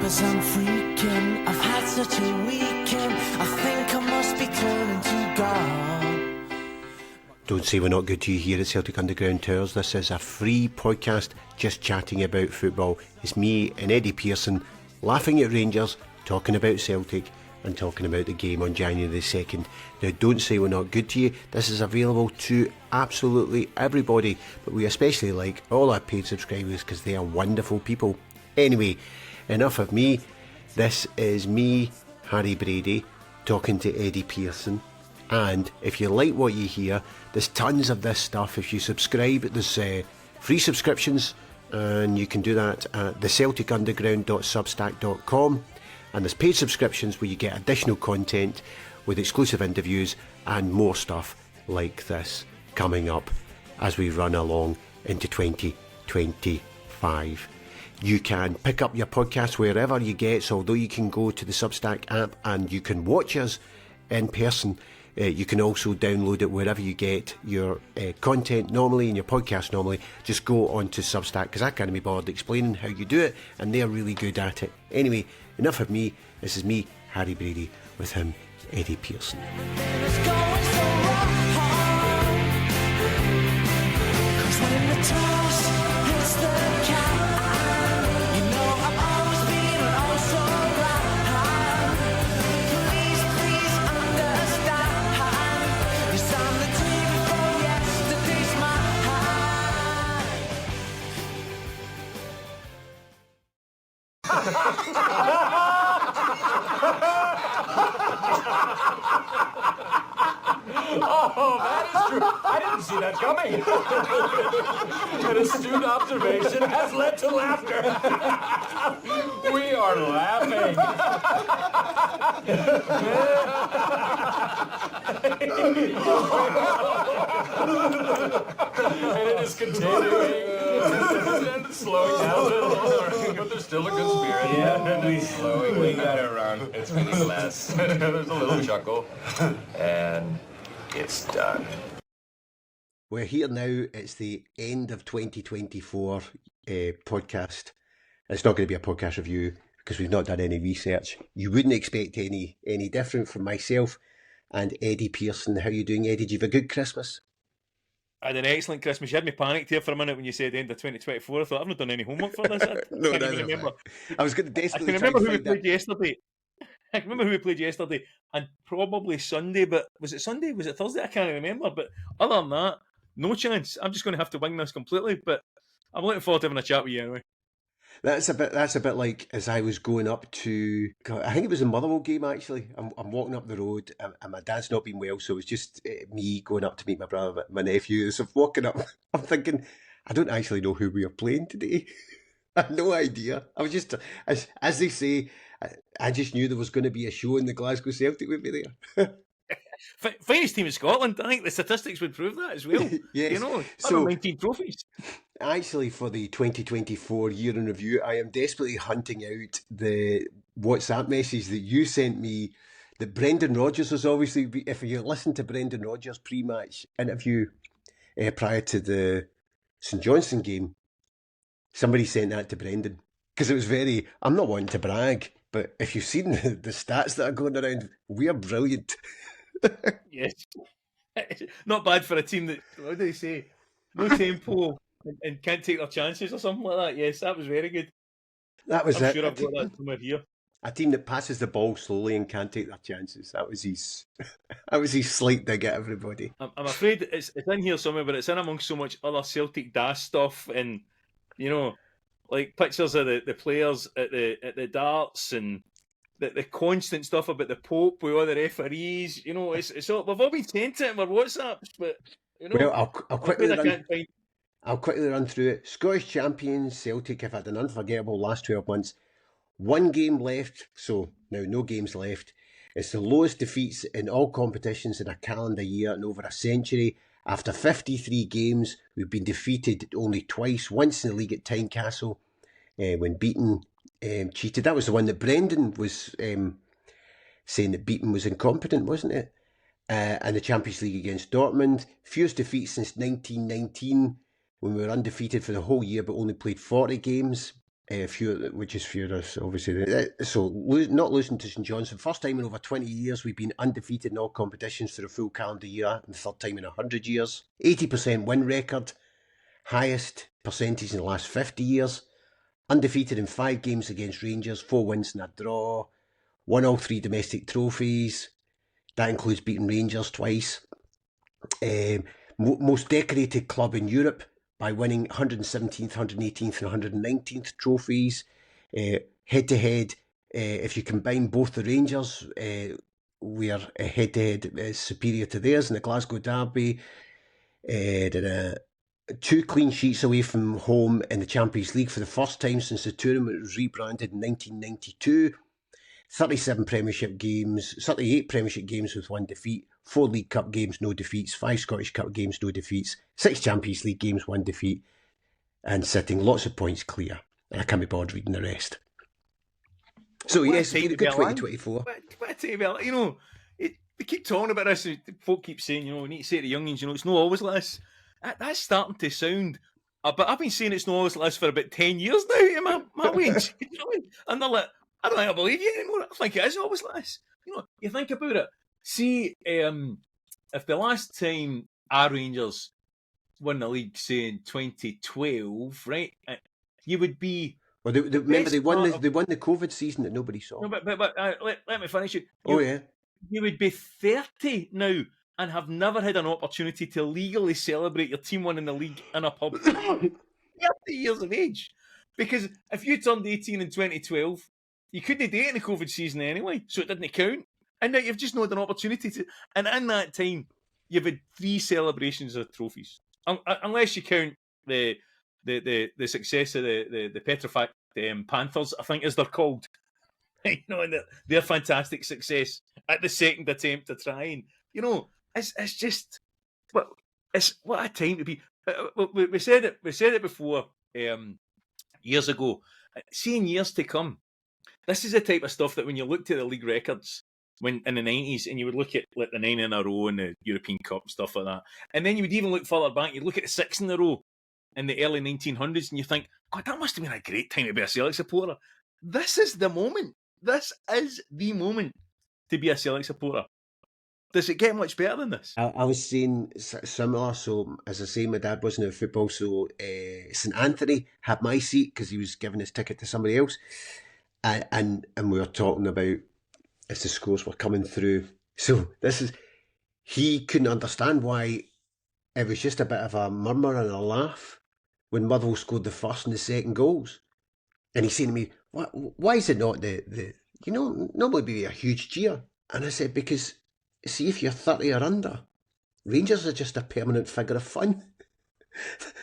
as I'm freaking. I've had such a weekend. I think I must be turning to God. Don't say we're not good to you here at Celtic Underground Tours. This is a free podcast just chatting about football. It's me and Eddie Pearson laughing at Rangers, talking about Celtic and talking about the game on January the 2nd. Now, don't say we're not good to you. This is available to absolutely everybody, but we especially like all our paid subscribers because they are wonderful people. Anyway, enough of me. This is me, Harry Brady, talking to Eddie Pearson. And if you like what you hear, there's tons of this stuff. If you subscribe, there's free subscriptions, and you can do that at thecelticanderground.substack.com. And there's paid subscriptions where you get additional content with exclusive interviews and more stuff like this coming up as we run along into 2025. You can pick up your podcast wherever you get, so although you can go to the Substack app and you can watch us in person, you can also download it wherever you get your content normally and your podcast normally. Just go on to Substack, because I can't be bothered explaining how you do it, and they're really good at it. Anyway, enough of me. This is me, Harry Brady, with him, Eddie Pearson. Oh, that is true. I didn't see that coming. An astute observation has led to laughter. We are laughing. And it is continuing and slowing down a little, but there's still a good spirit. Yeah, we got it wrong. It's getting less. There's a little chuckle. And it's done. We're here now. It's the end of 2024 podcast. It's not going to be a podcast review because we've not done any research. You wouldn't expect any different from myself and Eddie Pearson. How are you doing, Eddie? Did you have a good Christmas? I had an excellent Christmas. You had me panicked here for a minute when you said end of 2024. I thought, I've not done any homework for this. I can't even remember. I was going to desperately I can remember who we played yesterday. I can remember who we played yesterday, and probably Sunday, but was it Sunday? Was it Thursday? I can't remember. But other than that, no chance. I'm just going to have to wing this completely, but I'm looking forward to having a chat with you anyway. That's a bit like as I was going up to, I think it was a Motherwell game actually. I'm walking up the road and my dad's not been well, so it was just me going up to meet my brother, my nephew. So walking up, I'm thinking, I don't actually know who we are playing today. I had no idea. I was just, as they say, I just knew there was going to be a show and the Glasgow Celtic would be there. Finest team in Scotland. I think the statistics would prove that as well. Yes. You know, So 19 trophies. Actually, for the 2024 year in review, I am desperately hunting out the WhatsApp message that you sent me. That Brendan Rodgers was obviously, if you listen to Brendan Rodgers' pre-match interview prior to the St Johnstone game, somebody sent that to Brendan because it was very. I'm not wanting to brag, but if you've seen the stats that are going around, we are brilliant. Yes. Not bad for a team that, what do they say? No tempo and can't take their chances or something like that. Yes, that was very good. That was I'm it. sure I've got that somewhere here. A team that passes the ball slowly and can't take their chances. That was his. That was his slight dig at everybody. I'm afraid it's in here somewhere, but it's in amongst so much other Celtic DAS stuff, and you know, like pictures of the players at the darts and the constant stuff about the Pope with all the referees. You know, it's all, we've all been sent it in our WhatsApps, but you know, Well, I'll quickly run through it. Scottish champions Celtic have had an unforgettable last 12 months. One game left, so now no games left. It's the lowest defeats in all competitions in a calendar year in over a century. After 53 games, we've been defeated only twice. Once in the league at Tynecastle when Beaton cheated. That was the one that Brendan was saying that Beaton was incompetent, wasn't it? And the Champions League against Dortmund. Fewest defeats since 1919 when we were undefeated for the whole year but only played 40 games. which is furious, obviously. So, not losing to St Johnstone. First time in over 20 years we've been undefeated in all competitions for a full calendar year, and third time in 100 years. 80% win record, highest percentage in the last 50 years. Undefeated in 5 games against Rangers, 4 wins and a draw. Won all 3 domestic trophies. That includes beating Rangers twice. Most decorated club in Europe by winning 117th, 118th and 119th trophies. Head-to-head, if you combine both the Rangers, we are head-to-head superior to theirs in the Glasgow Derby. 2 clean sheets away from home in the Champions League for the first time since the tournament was rebranded in 1992. 38 Premiership games with 1 defeat, 4 League Cup games, no defeats, 5 Scottish Cup games, no defeats, 6 Champions League games, 1 defeat, and sitting lots of points clear. And I can't be bothered reading the rest. So yes, it's been a good 2024. What a time, you know, we keep talking about this, folk keep saying, you know, we need to say to the youngins, you know, it's not always like this. That's starting to sound, but I've been saying it's not always like this for about 10 years now, in my wage. You know what I mean? And they're like, I don't think I believe you anymore. I think it is always like this. You know, you think about it. See, if the last time our Rangers won the league, say in 2012, right, you would be. Well, remember they won the COVID season that nobody saw. No, but let me finish it. Yeah. You would be 30 now and have never had an opportunity to legally celebrate your team winning the league in a pub. 30 years of age. Because if you turned 18 in 2012, you couldn't date in the COVID season anyway, so it didn't count. And now you've just not had an opportunity to. And in that time, you've had 3 celebrations of trophies, unless you count the success of the petrified Panthers, I think as they're called. You know, and their fantastic success at the second attempt to try and, you know, it's just, what a time to be. We said it before years ago. See, in years to come, this is the type of stuff that when you looked at the league records when in the 90s, and you would look at like the 9 in a row and the European Cup and stuff like that, and then you would even look further back, you'd look at the 6 in a row in the early 1900s, and you think, God, that must have been a great time to be a Celtic supporter. This is the moment. This is the moment to be a Celtic supporter. Does it get much better than this? I was saying similar. So, as I say, my dad wasn't at football, so St Anthony had my seat because he was giving his ticket to somebody else. And we were talking about as the scores were coming through. So he couldn't understand why it was just a bit of a murmur and a laugh when Motherwell scored the first and the second goals. And he's saying to me, why is it not the normally be a huge cheer? And I said, because see, if you're 30 or under, Rangers are just a permanent figure of fun.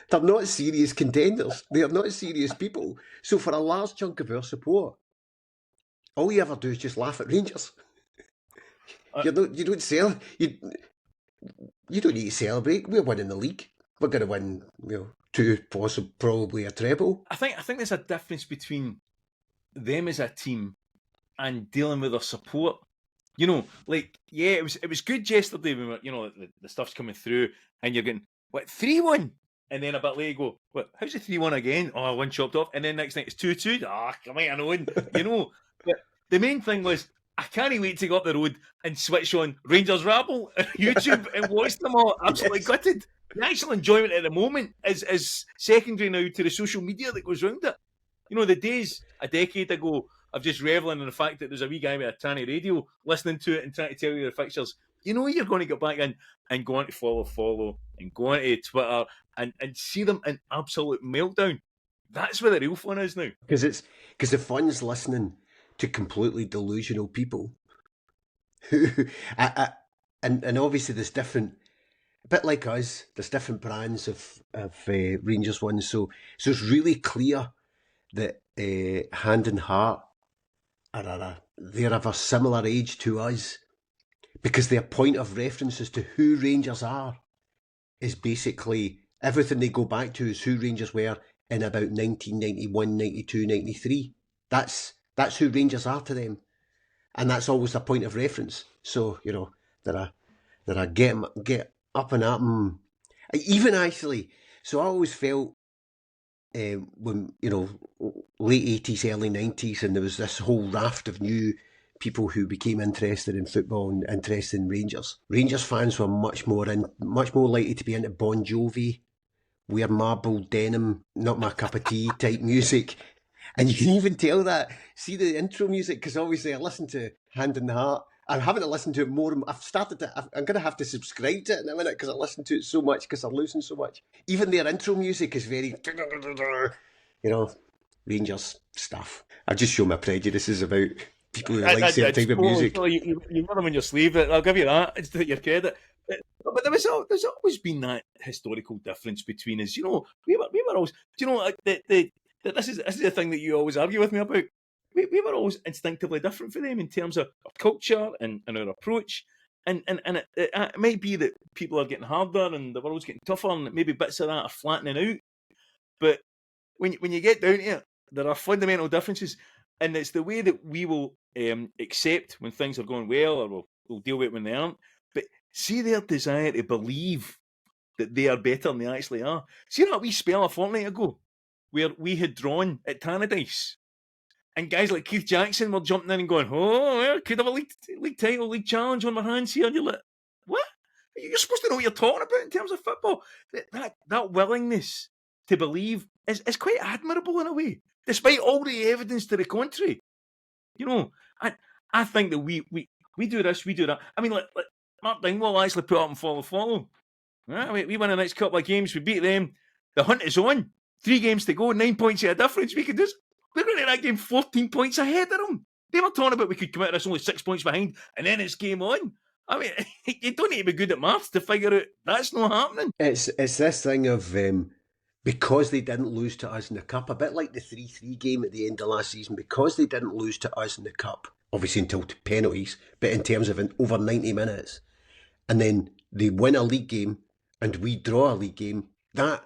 They're not serious contenders. They are not serious people. So for a large chunk of our support, all you ever do is just laugh at Rangers. You don't need to celebrate. We're winning the league. We're going to win, 2, probably a treble. I think there's a difference between them as a team and dealing with their support. You know, like, yeah, it was good yesterday when the stuff's coming through and you're getting 3-1, and then a bit later you go, what? How's it 3-1 again? Oh, 1 chopped off, and then next night it's 2-2. Come on, I know, you know. But the main thing was, I can't wait to go up the road and switch on Rangers Rabble on YouTube and watch them all absolutely gutted. The actual enjoyment at the moment is secondary now to the social media that goes around it. You know, the days a decade ago of just reveling in the fact that there's a wee guy with a tranny radio listening to it and trying to tell you the fixtures. You know you're going to get back in and go on to follow and go on to Twitter and see them in absolute meltdown. That's where the real fun is now. Because the fun's listening to completely delusional people who and obviously there's different, a bit like us, there's different brands of Rangers ones. So it's really clear that Hand and Heart they're of a similar age to us, because their point of reference as to who Rangers are is basically everything they go back to is who Rangers were in about 1991, 92, 93. That's who Rangers are to them, and that's always their point of reference. So they're a get up and at 'em. Even actually, so I always felt when, late 80s, early 90s, and there was this whole raft of new people who became interested in football and interested in Rangers. Rangers fans were much more likely to be into Bon Jovi, wear marble denim, not my cup of tea type music. And you can even tell that. See the intro music, because obviously I listen to Hand in the Heart. I'm having to listen to it more. I'm going to have to subscribe to it in a minute because I listen to it so much because I'm losing so much. Even their intro music is very, Rangers stuff. I just show my prejudices about people who like certain type of music. You wear them on your sleeve. I'll give you that. It's to your credit. But there's always been that historical difference between us. We were always. This is the thing that you always argue with me about. We were always instinctively different for them in terms of our culture and our approach. And it might be that people are getting harder and the world's getting tougher, and maybe bits of that are flattening out. But when you get down to it, there are fundamental differences, and it's the way that we will accept when things are going well, or we'll deal with it when they aren't. But see their desire to believe that they are better than they actually are. See that wee spell a fortnight ago where we had drawn at Tannadice, and guys like Keith Jackson were jumping in and going, could have a league title, league challenge on my hands here. And you're like, what? You're supposed to know what you're talking about in terms of football. That willingness to believe is quite admirable in a way, despite all the evidence to the contrary. I think that we do this, we do that. I mean, like Mark Dingwall actually put up and follow. We win the next couple of games, we beat them. The hunt is on. 3 games to go, 9 points at a difference. We're going to that game 14 points ahead of them. They were talking about we could come out of this only 6 points behind, and then it's game on. I mean, you don't need to be good at maths to figure out that's not happening. It's this thing of because they didn't lose to us in the cup, a bit like the 3-3 game at the end of last season, because they didn't lose to us in the cup, obviously until penalties, but in terms of over 90 minutes, and then they win a league game and we draw a league game, that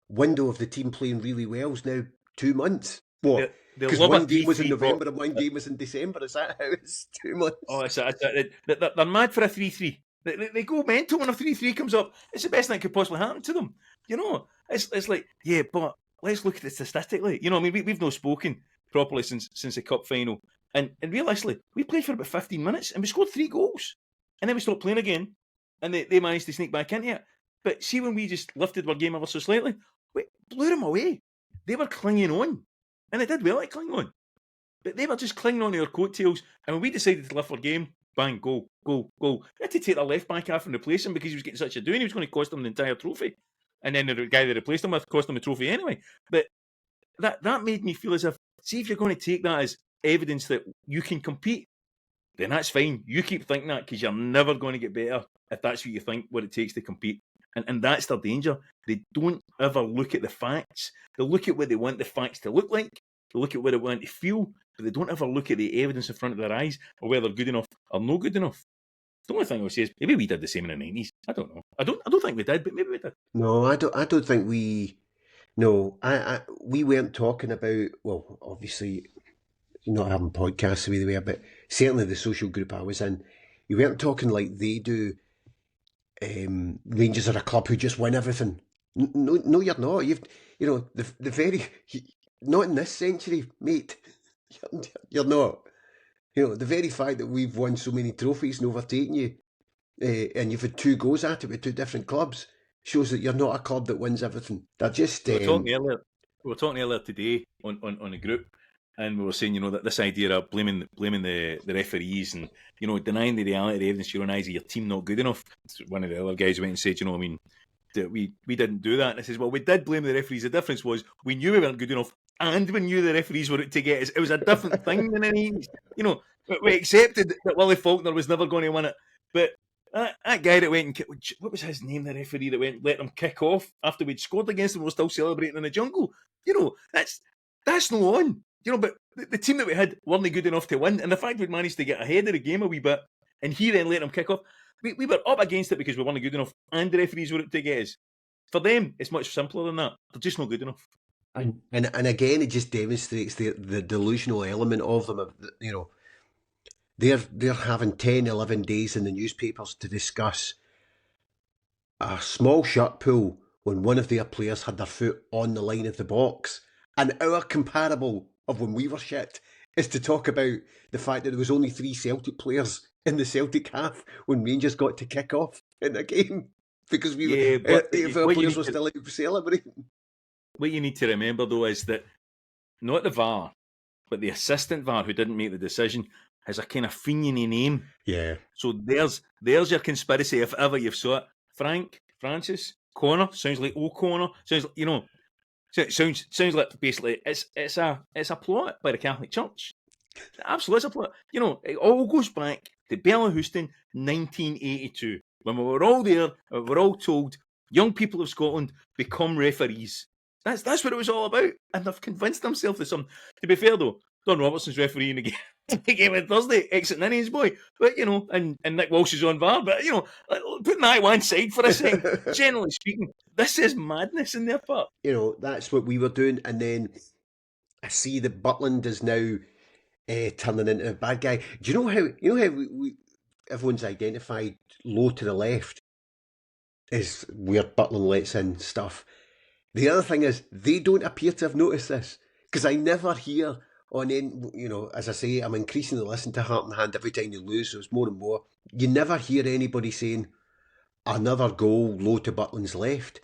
window of the team playing really well is now 2 months. What? Because one game was in November and one game was in December. Is that how it's 2 months? Oh, they're mad for a 3-3. They go mental when a 3-3 comes up. It's the best thing that could possibly happen to them. It's like, yeah, but let's look at it statistically. I mean, we've not spoken properly since the cup final. And realistically, we played for about 15 minutes and we scored 3 goals. And then we stopped playing again. And they managed to sneak back into it. But see, when we just lifted our game ever so slightly, we blew them away. They were clinging on. And they did well at clinging on. But they were just clinging on to their coattails. And when we decided to lift our game, bang, goal. We had to take their left back off and replace him because he was getting such a doing. He was going to cost them the entire trophy. And then the guy they replaced him with cost them the trophy anyway. But that made me feel as if, see, if you're going to take that as evidence that you can compete, then that's fine. You keep thinking that because you're never going to get better if that's what you think, what it takes to compete. And that's their danger. They don't ever look at the facts. They look at what they want the facts to look like. They look at what they want to feel, but they don't ever look at the evidence in front of their eyes or whether they're good enough or not good enough. The only thing I would say is maybe we did the same in the 90s. I don't know. I don't think we did, but maybe we did. No, I don't think we. No, we weren't talking about. Well, obviously, not having podcasts the way they were, but certainly the social group I was in, you weren't talking like they do. Rangers are a club who just win everything. No, you're not. The very not in this century, mate. You're not. The very fact that we've won so many trophies and overtaken you, and you've had 2 goes at it with 2 different clubs, shows that you're not a club that wins everything. They're just. We were talking earlier today on a group, and we were saying, that this idea of blaming the referees and denying the reality, the evidence to your own eyes of your team not good enough. One of the other guys went and said, that we didn't do that. And I says, well, we did blame the referees. The difference was we knew we weren't good enough, and we knew the referees were out to get us. It was a different thing than any. We accepted that Willie Faulkner was never going to win it, but that guy that went and what was his name? The referee that went and let them kick off after we'd scored against them, we were still celebrating in the jungle. That's no on. But the team that we had weren't good enough to win, and the fact we'd managed to get ahead of the game a wee bit, and he then let them kick off. We were up against it because we weren't good enough, and the referees were out to get us. For them, it's much simpler than that. They're just not good enough. And again, it just demonstrates the delusional element of them. They're having 10, 11 days in the newspapers to discuss a small shirt pool when one of their players had their foot on the line of the box. And our comparable of when we were shit is to talk about the fact that there was only 3 Celtic players in the Celtic half when Rangers got to kick off in the game. Because Yeah, but 8 of our what you players need were to- still out celebrating. What you need to remember, though, is that not the VAR, but the assistant VAR who didn't make the decision has a kind of fiendish name. Yeah. So there's your conspiracy, if ever you've saw it. Francis, Connor, sounds like O'Connor, sounds like, sounds like basically it's a plot by the Catholic Church. Absolutely, it's a plot. It all goes back to Bella Houston, 1982, when we were all there, we were all told, young people of Scotland become referees. That's what it was all about, and they've convinced themselves of something. To be fair though, Don Robertson's refereeing the game on Thursday, exiting innings, boy. But and Nick Walsh is on VAR. But putting that one side for a second, generally speaking, this is madness in their part. That's what we were doing, and then I see that Butland is now turning into a bad guy. Do you know how we everyone's identified low to the left is where Butland lets in stuff. The other thing is they don't appear to have noticed this, because I never hear on any, as I say, I'm increasingly listening to Heart and Hand every time you lose, so it's more and more. You never hear anybody saying another goal low to Butland's left.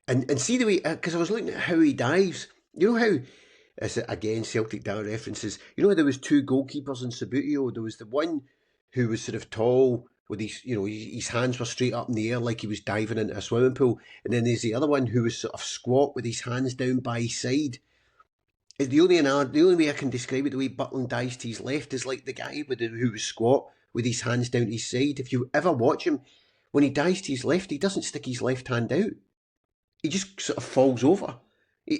And see the way, because I was looking at how he dives. You know how, again, Celtic data references, how there was 2 goalkeepers in Subbuteo. There was the one who was sort of tall, with his hands were straight up in the air like he was diving into a swimming pool. And then there's the other one who was sort of squat with his hands down by his side. The only way I can describe it, the way Butland dives to his left, is like the guy who was squat with his hands down to his side. If you ever watch him, when he dives to his left, he doesn't stick his left hand out. He just sort of falls over.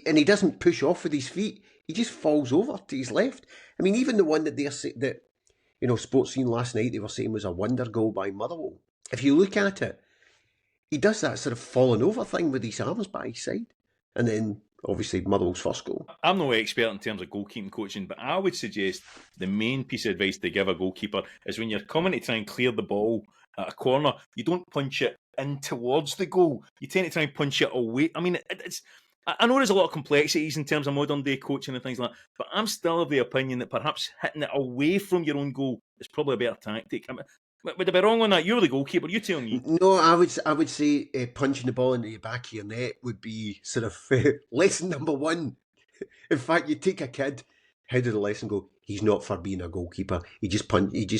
And he doesn't push off with his feet. He just falls over to his left. I mean, even the one that Sports Scene last night, they were saying was a wonder goal by Motherwell. If you look at it, he does that sort of falling over thing with his arms by his side. And then, obviously, Motherwell's first goal. I'm no expert in terms of goalkeeping coaching, but I would suggest the main piece of advice to give a goalkeeper is when you're coming to try and clear the ball at a corner, you don't punch it in towards the goal. You tend to try and punch it away. I mean, I know there's a lot of complexities in terms of modern day coaching and things like that, but I'm still of the opinion that perhaps hitting it away from your own goal is probably a better tactic. I mean, would I be wrong on that? You're the goalkeeper. You tell me. No, I would say punching the ball into the back of your net would be sort of lesson number 1. In fact, you take a kid. How did the lesson go? He's not for being a goalkeeper. He just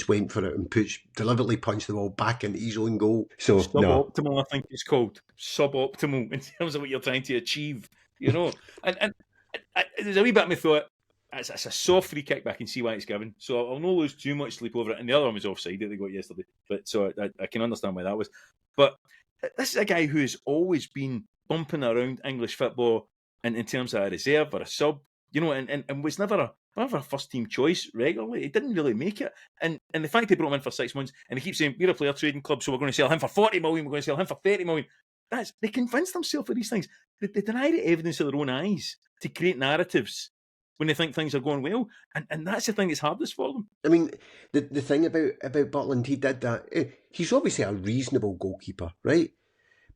went for it and deliberately punched the ball back into his own goal. So suboptimal, I think it's called suboptimal in terms of what you're trying to achieve. And there's a wee bit of me thought it's a soft free kick, but I can see why it's given. So I'll not lose too much sleep over it. And the other one was offside that they got yesterday, but so I can understand why that was. But this is a guy who has always been bumping around English football in terms of a reserve or a sub, and was never a first team choice regularly. He didn't really make it. And the fact they brought him in for 6 months and he keeps saying, we're a player trading club, so we're going to sell him for 40 million, we're going to sell him for 30 million. They convinced themselves of these things. They deny the evidence of their own eyes to create narratives when they think things are going well. And that's the thing that's hardest for them. I mean, the thing about Butland, he did that. He's obviously a reasonable goalkeeper, right?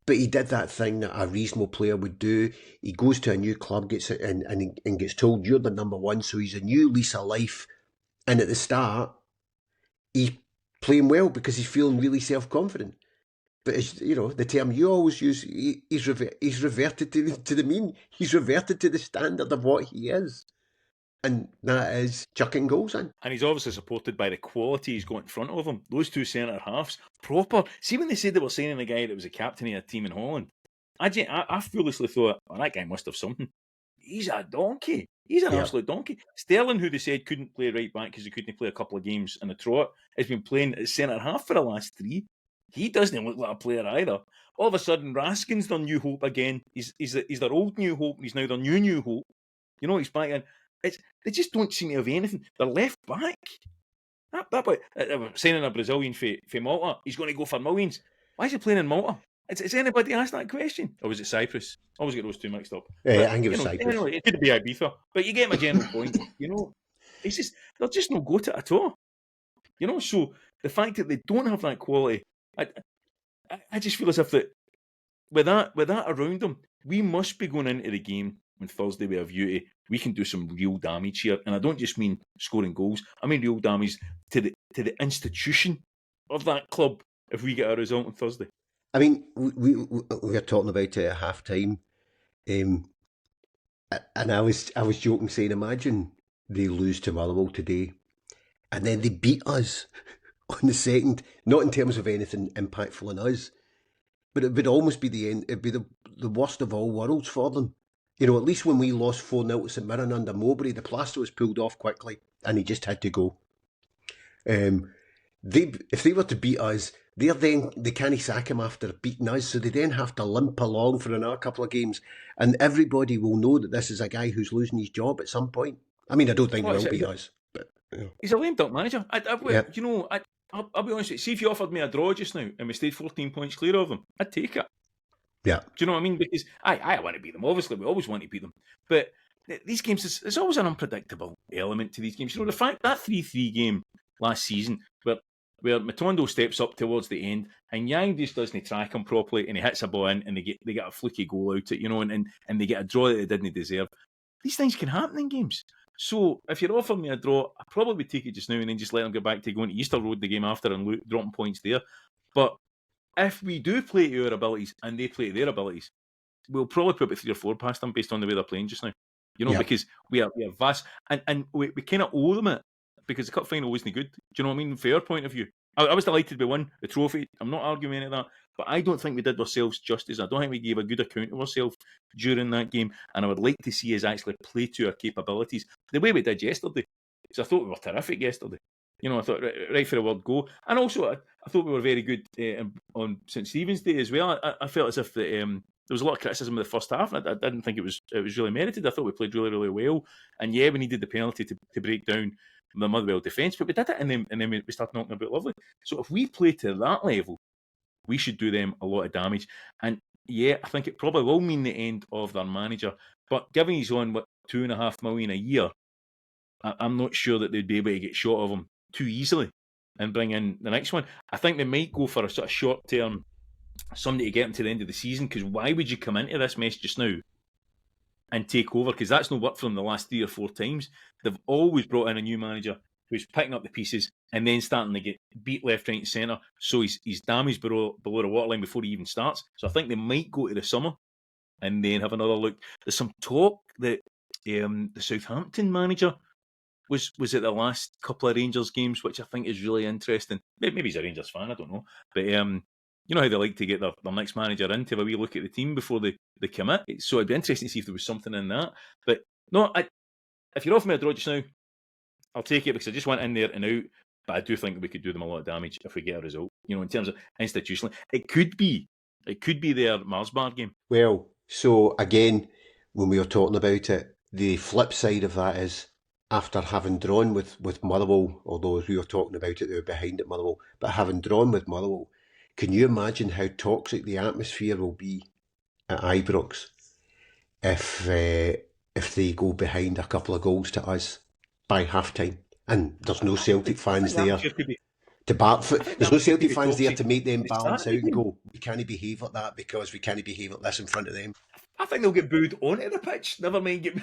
But he did that thing that a reasonable player would do. He goes to a new club, gets it, and gets told you're the number 1, so he's a new lease of life. And at the start, he's playing well because he's feeling really self-confident. But as the term you always use, he's reverted to the mean. He's reverted to the standard of what he is. And that is chucking goals in. And he's obviously supported by the quality he's got in front of him. Those 2 centre halves, proper. See, when they said they were signing a guy that was a captain of a team in Holland, I foolishly thought, that guy must have something. He's a donkey. He's an absolute donkey. Sterling, who they said couldn't play right back because he couldn't play a couple of games in the trot, has been playing at centre half for the last 3. He doesn't look like a player either. All of a sudden, Raskin's their new hope again. He's their old new hope, and he's now their new hope. He's back in. They just don't seem to have anything. They're left back. That boy, signing a Brazilian for Malta, he's going to go for millions. Why is he playing in Malta? Has anybody asked that question? Or was it Cyprus? I always get those 2 mixed up. I think it was Cyprus. Anyway, it could be Ibiza. But you get my general point. They're just no go to it at all. So the fact that they don't have that quality, I just feel as if that with that around them, we must be going into the game on Thursday with a view to we can do some real damage here. And I don't just mean scoring goals. I mean real damage to the institution of that club if we get a result on Thursday. I mean, we were talking about it at half time, and I was joking, saying, imagine they lose to Motherwell today, and then they beat us on the second. Not in terms of anything impactful on us, but it would almost be the end. It'd be the worst of all worlds for them. You know, at least when we lost 4-0 to St Mirren under Mowbray, the plaster was pulled off quickly, and he just had to go. If they were to beat us, they can't sack him after beating us, so they then have to limp along for another couple of games, and everybody will know that this is a guy who's losing his job at some point. I mean, I don't think he will beat us, but he's a lame duck manager. You know, I'll be honest with you. See, if you offered me a draw just now and we stayed 14 points clear of them, I'd take it. Yeah. Do you know what I mean? Because I want to beat them. Obviously, we always want to beat them, but these games, there's always an unpredictable element to these games. You know, the fact that 3-3 game last season, where Matondo steps up towards the end and Yang just doesn't track him properly and he hits a ball in and they get a fluky goal out it, you know, and they get a draw that they didn't deserve. These things can happen in games. So if you're offering me a draw, I'd probably take it just now and then just let them go back to going to Easter Road the game after and dropping points there. But if we do play to our abilities and they play to their abilities, we'll probably put about 3 or 4 past them based on the way they're playing just now. You know, because we are vast and we kind of owe them it. Because the cup final wasn't good. Do you know what I mean? From our point of view. I was delighted we won the trophy. I'm not arguing any of that. But I don't think we did ourselves justice. I don't think we gave a good account of ourselves during that game. And I would like to see us actually play to our capabilities the way we did yesterday. Because I thought we were terrific yesterday. You know, I thought right for the word go. And also, I thought we were very good on St Stephen's Day as well. I felt as if there was a lot of criticism of the first half. And I didn't think it was really merited. I thought we played really, really well. And yeah, we needed the penalty to break down the Motherwell defence, but we did it, and then we started knocking about lovely. So if we play to that level, we should do them a lot of damage. And yeah, I think it probably will mean the end of their manager. But given he's on $2.5 million a year, I'm not sure that they'd be able to get short of him too easily and bring in the next one. I think they might go for a sort of short term somebody to get him to the end of the season. Because why would you come into this mess just now and take over? Because that's not worked for them the last 3 or 4 times. They've always brought in a new manager who's picking up the pieces and then starting to get beat left, right and centre. So he's damaged below the waterline before he even starts. So I think they might go to the summer and then have another look. There's some talk that the Southampton manager was at the last couple of Rangers games, which I think is really interesting. Maybe he's a Rangers fan, I don't know. But you know how they like to get their next manager in to have a wee look at the team before they commit. So it'd be interesting to see if there was something in that. But no, if you're offering me a draw just now, I'll take it because I just went in there and out. But I do think we could do them a lot of damage if we get a result. You know, in terms of institutionally, it could be their Marsbar game. Well, so again, when we were talking about it, the flip side of that is after having drawn with Motherwell, although as we were talking about it, they were behind at Motherwell, but having drawn with Motherwell, can you imagine how toxic the atmosphere will be at Ibrox if they go behind a couple of goals to us by half time and there's no Celtic fans there there's no Celtic fans there to make them balance out and go, we can't behave like that because we can't behave like this in front of them. I think they'll get booed onto the pitch, never mind get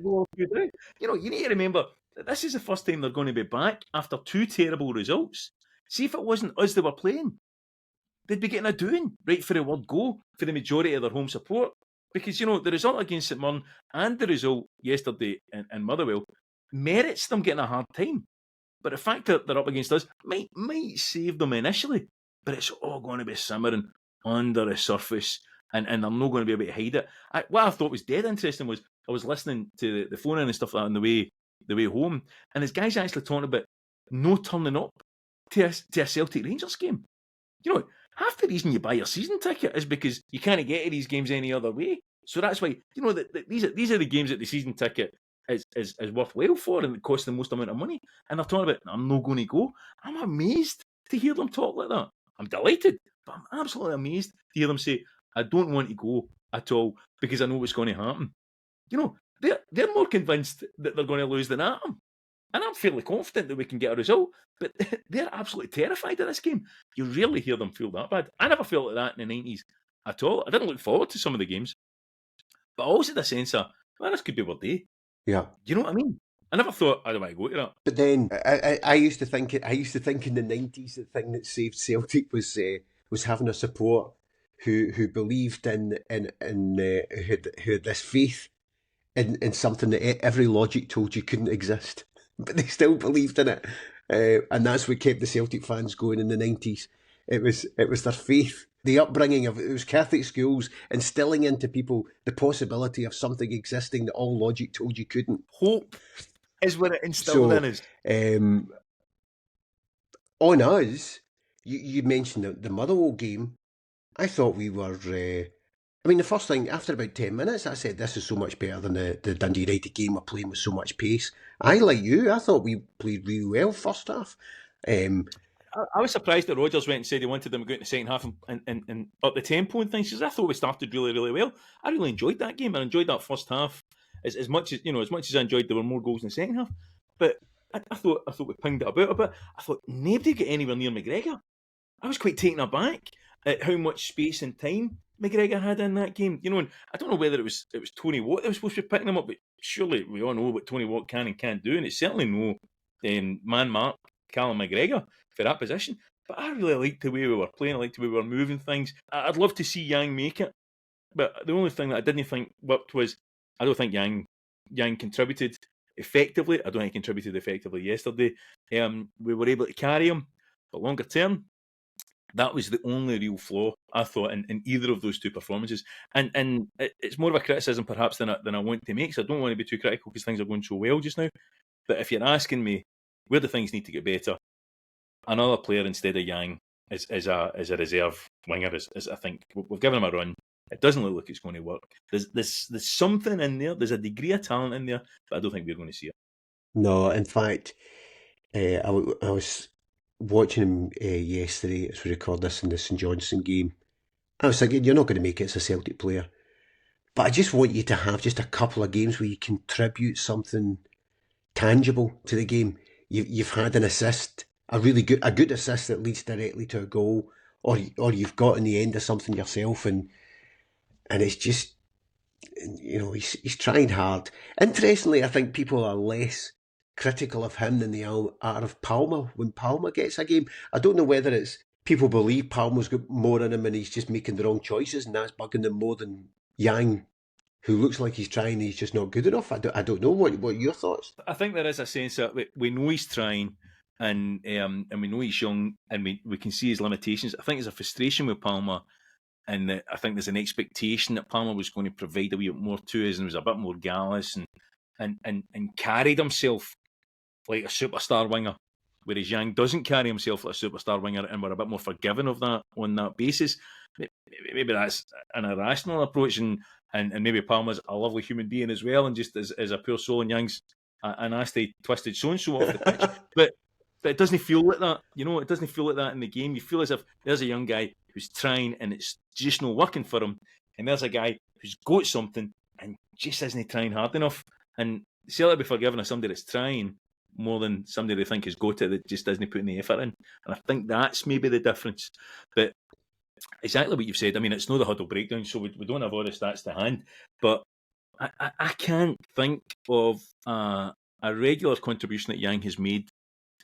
go through. You know, you need to remember that this is the first time they're going to be back after 2 terrible results. See, if it wasn't us they were playing, they'd be getting a doing right for the word go for the majority of their home support. Because, you know, the result against St Mirren and the result yesterday in Motherwell merits them getting a hard time. But the fact that they're up against us might save them initially. But it's all going to be simmering under the surface and they're not going to be able to hide it. What I thought was dead interesting was I was listening to the phone in and stuff like that on the way home, and this guy's actually talking about no turning up to a Celtic Rangers game. You know, half the reason you buy your season ticket is because you can't get to these games any other way. So that's why, you know, these are the games that the season ticket is worthwhile for and it costs the most amount of money. And they're talking about, I'm not going to go. I'm amazed to hear them talk like that. I'm delighted, but I'm absolutely amazed to hear them say, I don't want to go at all because I know what's going to happen. You know, they're more convinced that they're going to lose than I am. And I'm fairly confident that we can get a result, but they're absolutely terrified of this game. You rarely hear them feel that bad. I never felt like that in the 90s at all. I didn't look forward to some of the games. But I always had a sense of, man, this could be our day. Yeah. Do you know what I mean? I never thought I'd want to go to that. But then I used to think in the 90s the thing that saved Celtic was having a support who believed who had this faith in something that every logic told you couldn't exist, but they still believed in it, and that's what kept the Celtic fans going in the 90s. It was their faith, the upbringing of it was Catholic schools instilling into people the possibility of something existing that all logic told you couldn't. Hope is what it instilled in us. On us, you mentioned the Motherwell game. I thought we were. I mean, the first thing, after about 10 minutes, I said, this is so much better than the Dundee United game. We're playing with so much pace. Like you, I thought we played really well first half. I was surprised that Rodgers went and said he wanted them to go into the second half and up the tempo and things, because I thought we started really, really well. I really enjoyed that game. I enjoyed that first half as much as I enjoyed there were more goals in the second half. But I thought we pinged it about a bit. I thought nobody got anywhere near McGregor. I was quite taken aback at how much space and time McGregor had in that game. And I don't know whether it was Tony Watt that was supposed to be picking him up, but surely we all know what Tony Watt can and can't do, and it's certainly no man mark Callum McGregor for that position. But I really liked the way we were playing. I liked the way we were moving things. I'd love to see Yang make it, but the only thing that I didn't think worked was I don't think Yang contributed effectively. I don't think he contributed effectively yesterday. We were able to carry him, but longer term, that was the only real flaw, I thought, in either of those two performances. And it's more of a criticism, perhaps, than I want to make, so I don't want to be too critical because things are going so well just now. But if you're asking me where do things need to get better, another player instead of Yang as a reserve winger is I think we've given him a run. It doesn't look like it's going to work. There's something in there. There's a degree of talent in there, but I don't think we're going to see it. No, in fact, I was watching him yesterday as we record this in the St Johnstone game. I was thinking, you're not going to make it as a Celtic player, but I just want you to have just a couple of games where you contribute something tangible to the game. You've had an assist, a good assist that leads directly to a goal, or you've got in the end of something yourself, and it's just, he's trying hard. Interestingly, I think people are less critical of him than they are of Palmer when Palmer gets a game. I don't know whether it's people believe Palmer's got more in him and he's just making the wrong choices and that's bugging them more than Yang, who looks like he's trying and he's just not good enough. I don't know. What are your thoughts? I think there is a sense that we know he's trying and we know he's young and we can see his limitations. I think there's a frustration with Palmer, and I think there's an expectation that Palmer was going to provide a wee bit more to us and was a bit more gallus and carried himself like a superstar winger, whereas Yang doesn't carry himself like a superstar winger, and we're a bit more forgiving of that on that basis. Maybe that's an irrational approach, and maybe Palmer's a lovely human being as well, and just as a pure soul, and Yang's a nasty, twisted so-and-so off the pitch. But it doesn't feel like that, it doesn't feel like that in the game. You feel as if there's a young guy who's trying and it's just not working for him, and there's a guy who's got something and just isn't trying hard enough. And Celtic be forgiven of somebody that's trying more than somebody they think has got it that just doesn't put any effort in. And I think that's maybe the difference. But exactly what you've said. I mean, it's not the huddle breakdown, so we don't have all the stats to hand. But I can't think of a regular contribution that Yang has made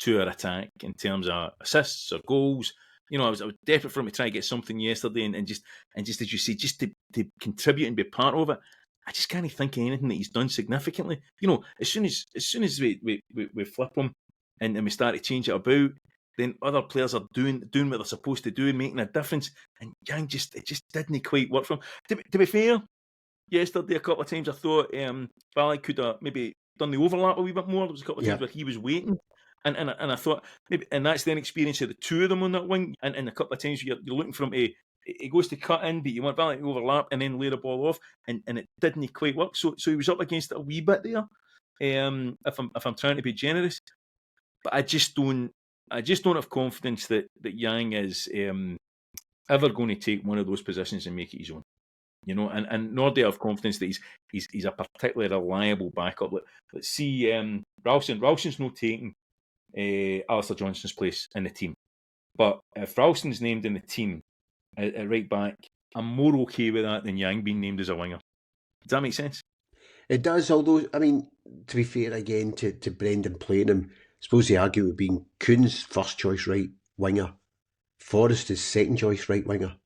to our attack in terms of assists or goals. I was desperate for him to try and get something yesterday, and just as you say, just to contribute and be part of it. I just can't think of anything that he's done significantly. As soon as we flip him and we start to change it about, then other players are doing what they're supposed to do and making a difference. And Yang it just didn't quite work for him. To be fair, yesterday a couple of times I thought Bally could have maybe done the overlap a wee bit more. There was a couple of times where he was waiting. And I thought maybe, and that's the experience of the two of them on that wing. And a couple of times you're looking for him to, he goes to cut in, but you want Bally to overlap and then lay the ball off, and it didn't quite work. So he was up against it a wee bit there. If I'm trying to be generous, but I just don't have confidence that Yang is ever going to take one of those positions and make it his own. And nor do I have confidence that he's a particularly reliable backup. Let's see, Ralston's not taking Alistair Johnston's place in the team. But if Ralston's named in the team at right back, I'm more okay with that than Yang being named as a winger. Does that make sense? It does, although, I mean, to be fair again to Brendan playing him, I suppose the argument would be Kuhn's first choice right winger, Forrest's second choice right winger,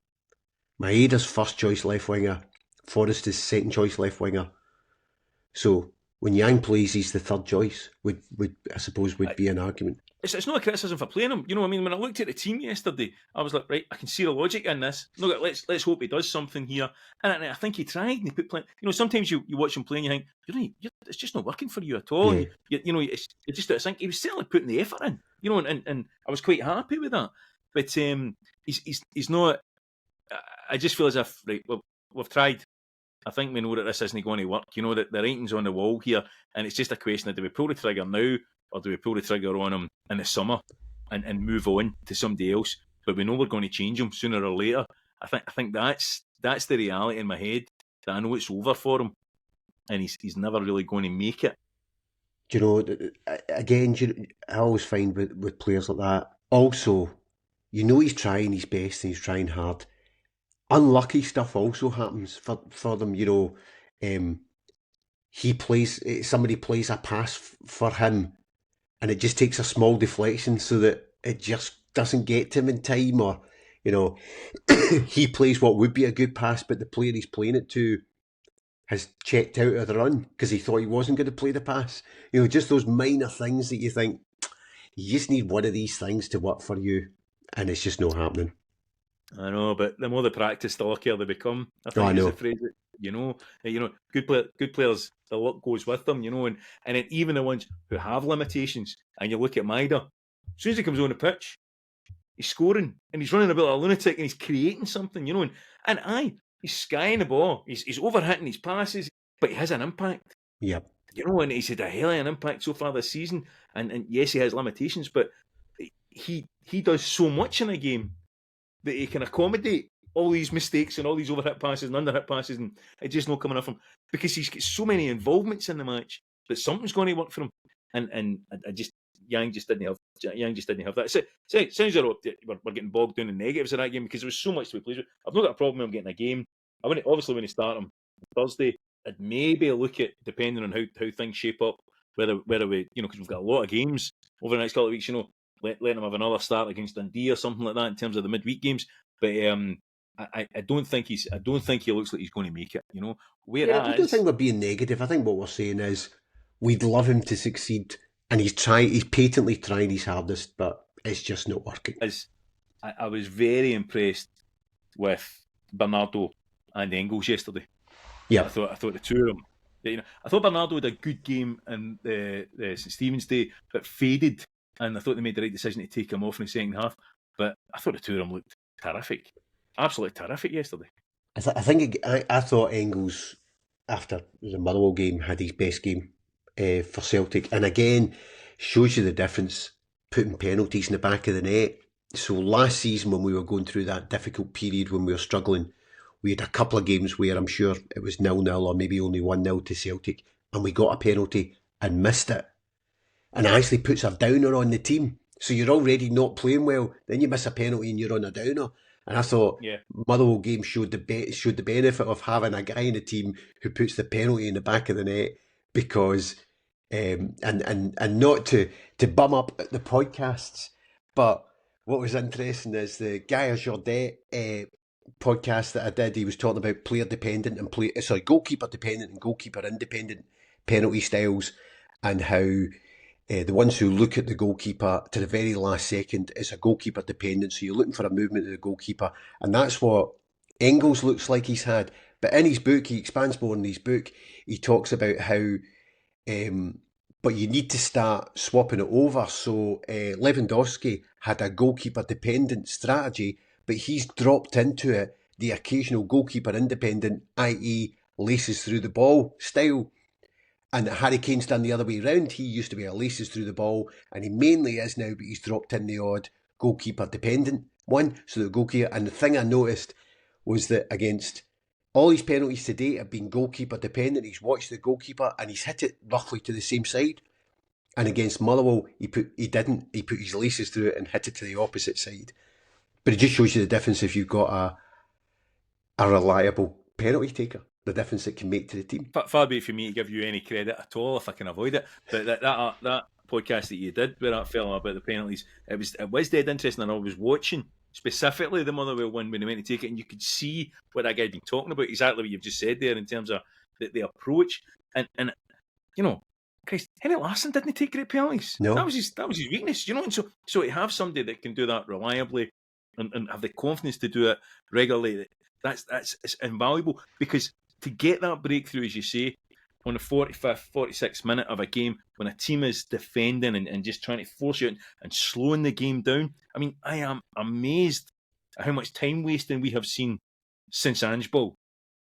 Maeda's first choice left winger, Forrest's second choice left winger. So when Yang plays, he's the third choice, would I suppose would be an argument. It's not a criticism for playing him. You know what I mean? When I looked at the team yesterday, I was like, right, I can see the logic in this. Look, let's hope he does something here. And I think he tried. And he put playing. You know, sometimes you watch him play and you think, it's just not working for you at all. Yeah. It's just I think he was certainly putting the effort in. You know, and I was quite happy with that. But he's not. I just feel as if we've tried. I think we know that this isn't going to work. You know that the writing's on the wall here, and it's just a question of do we pull the trigger now, or do we pull the trigger on him in the summer and move on to somebody else? But we know we're going to change him sooner or later. I think that's the reality in my head. That I know it's over for him, and he's never really going to make it. Do you know? Again, I always find with players like that. Also, you know, he's trying his best and he's trying hard. Unlucky stuff also happens for them. You know, somebody plays a pass for him, and it just takes a small deflection so that it just doesn't get to him in time, or you know, he plays what would be a good pass, but the player he's playing it to has checked out of the run because he thought he wasn't going to play the pass. You know, just those minor things that you think you just need one of these things to work for you, and it's just not happening. I know, but the more they practice, the luckier they become. I think is the phrase. You know, good players, the luck goes with them. You know, and then even the ones who have limitations, and you look at Maida, as soon as he comes on the pitch, he's scoring and he's running about a lunatic and he's creating something. You know, and he's skying the ball, he's overhitting his passes, but he has an impact. Yep. You know, and he's had a hell of an impact so far this season. And yes, he has limitations, but he does so much in a game that he can accommodate all these mistakes and all these overhit passes and underhit passes, and it's just not coming off him because he's got so many involvements in the match that something's going to work for him. And Yang just didn't have that. So sounds like we're getting bogged down in negatives of that game because there was so much to be pleased with. I've not got a problem with him getting a game. I wouldn't obviously when he start him Thursday. I'd maybe look at depending on how things shape up, whether we because we've got a lot of games over the next couple of weeks. Letting him have another start against Dundee or something like that in terms of the midweek games. But I don't think he looks like he's going to make it. You know, I don't think we're being negative. I think what we're saying is we'd love him to succeed, and he's patently trying his hardest, but it's just not working. I was very impressed with Bernardo and Engels yesterday. Yeah, I thought the two of them. I thought Bernardo had a good game in the St Stephen's Day, but faded. And I thought they made the right decision to take him off in the second half. But I thought the two of them looked terrific. Absolutely terrific yesterday. I thought Engels, after the Motherwell game, had his best game for Celtic. And again, shows you the difference putting penalties in the back of the net. So last season when we were going through that difficult period when we were struggling, we had a couple of games where I'm sure it was 0-0 or maybe only 1-0 to Celtic. And we got a penalty and missed it. And it actually puts a downer on the team. So you're already not playing well. Then you miss a penalty and you're on a downer. And I thought Motherwell game showed the benefit of having a guy in the team who puts the penalty in the back of the net because and not to bum up the podcasts. But what was interesting is the Gaia Jordet podcast that I did. He was talking about player dependent and goalkeeper dependent and goalkeeper independent penalty styles, and how. The ones who look at the goalkeeper to the very last second is a goalkeeper dependent. So you're looking for a movement of the goalkeeper. And that's what Engels looks like he's had. But in his book, he expands more in his book. He talks about how, but you need to start swapping it over. So Lewandowski had a goalkeeper dependent strategy, but he's dropped into it the occasional goalkeeper independent, i.e. laces through the ball style. And Harry Kane's done the other way round. He used to be a laces through the ball, and he mainly is now, but he's dropped in the odd goalkeeper dependent one. So the goalkeeper, and the thing I noticed was that against all his penalties to date have been goalkeeper dependent. He's watched the goalkeeper and he's hit it roughly to the same side. And against Motherwell, he didn't. He put his laces through it and hit it to the opposite side. But it just shows you the difference if you've got a reliable penalty taker. the difference it can make to the team. Far be it for me to give you any credit at all if I can avoid it. But that podcast that you did with that fella about the penalties, it was dead interesting, and I was watching specifically the Motherwell one when they went to take it, and you could see what that guy had been talking about, exactly what you've just said there in terms of the approach. And Christ, Henry Larsson didn't take great penalties. No. That was his weakness, and so to have somebody that can do that reliably and have the confidence to do it regularly, it's invaluable, because to get that breakthrough, as you say, on the 45th, 46th minute of a game, when a team is defending and just trying to force you and slowing the game down. I mean, I am amazed at how much time wasting we have seen since Ange Ball.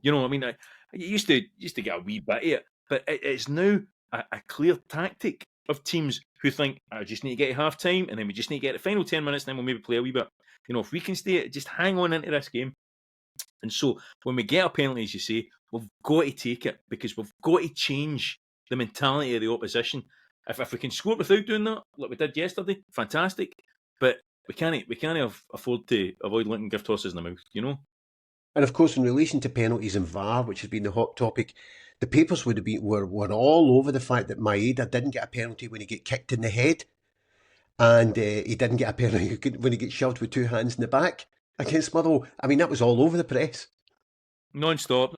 I mean, I used to get a wee bit of it, but it's now a clear tactic of teams who think, I just need to get to half time, and then we just need to get the final 10 minutes, and then we'll maybe play a wee bit. If we can just hang on into this game. And so when we get a penalty, as you say, we've got to take it, because we've got to change the mentality of the opposition. If we can score without doing that, like we did yesterday, fantastic. But we can't afford to avoid letting gift horses in the mouth, And of course, in relation to penalties and VAR, which has been the hot topic, the papers were all over the fact that Maeda didn't get a penalty when he got kicked in the head, and he didn't get a penalty when he gets shoved with two hands in the back against Motherwell. I mean, that was all over the press. Non-stop.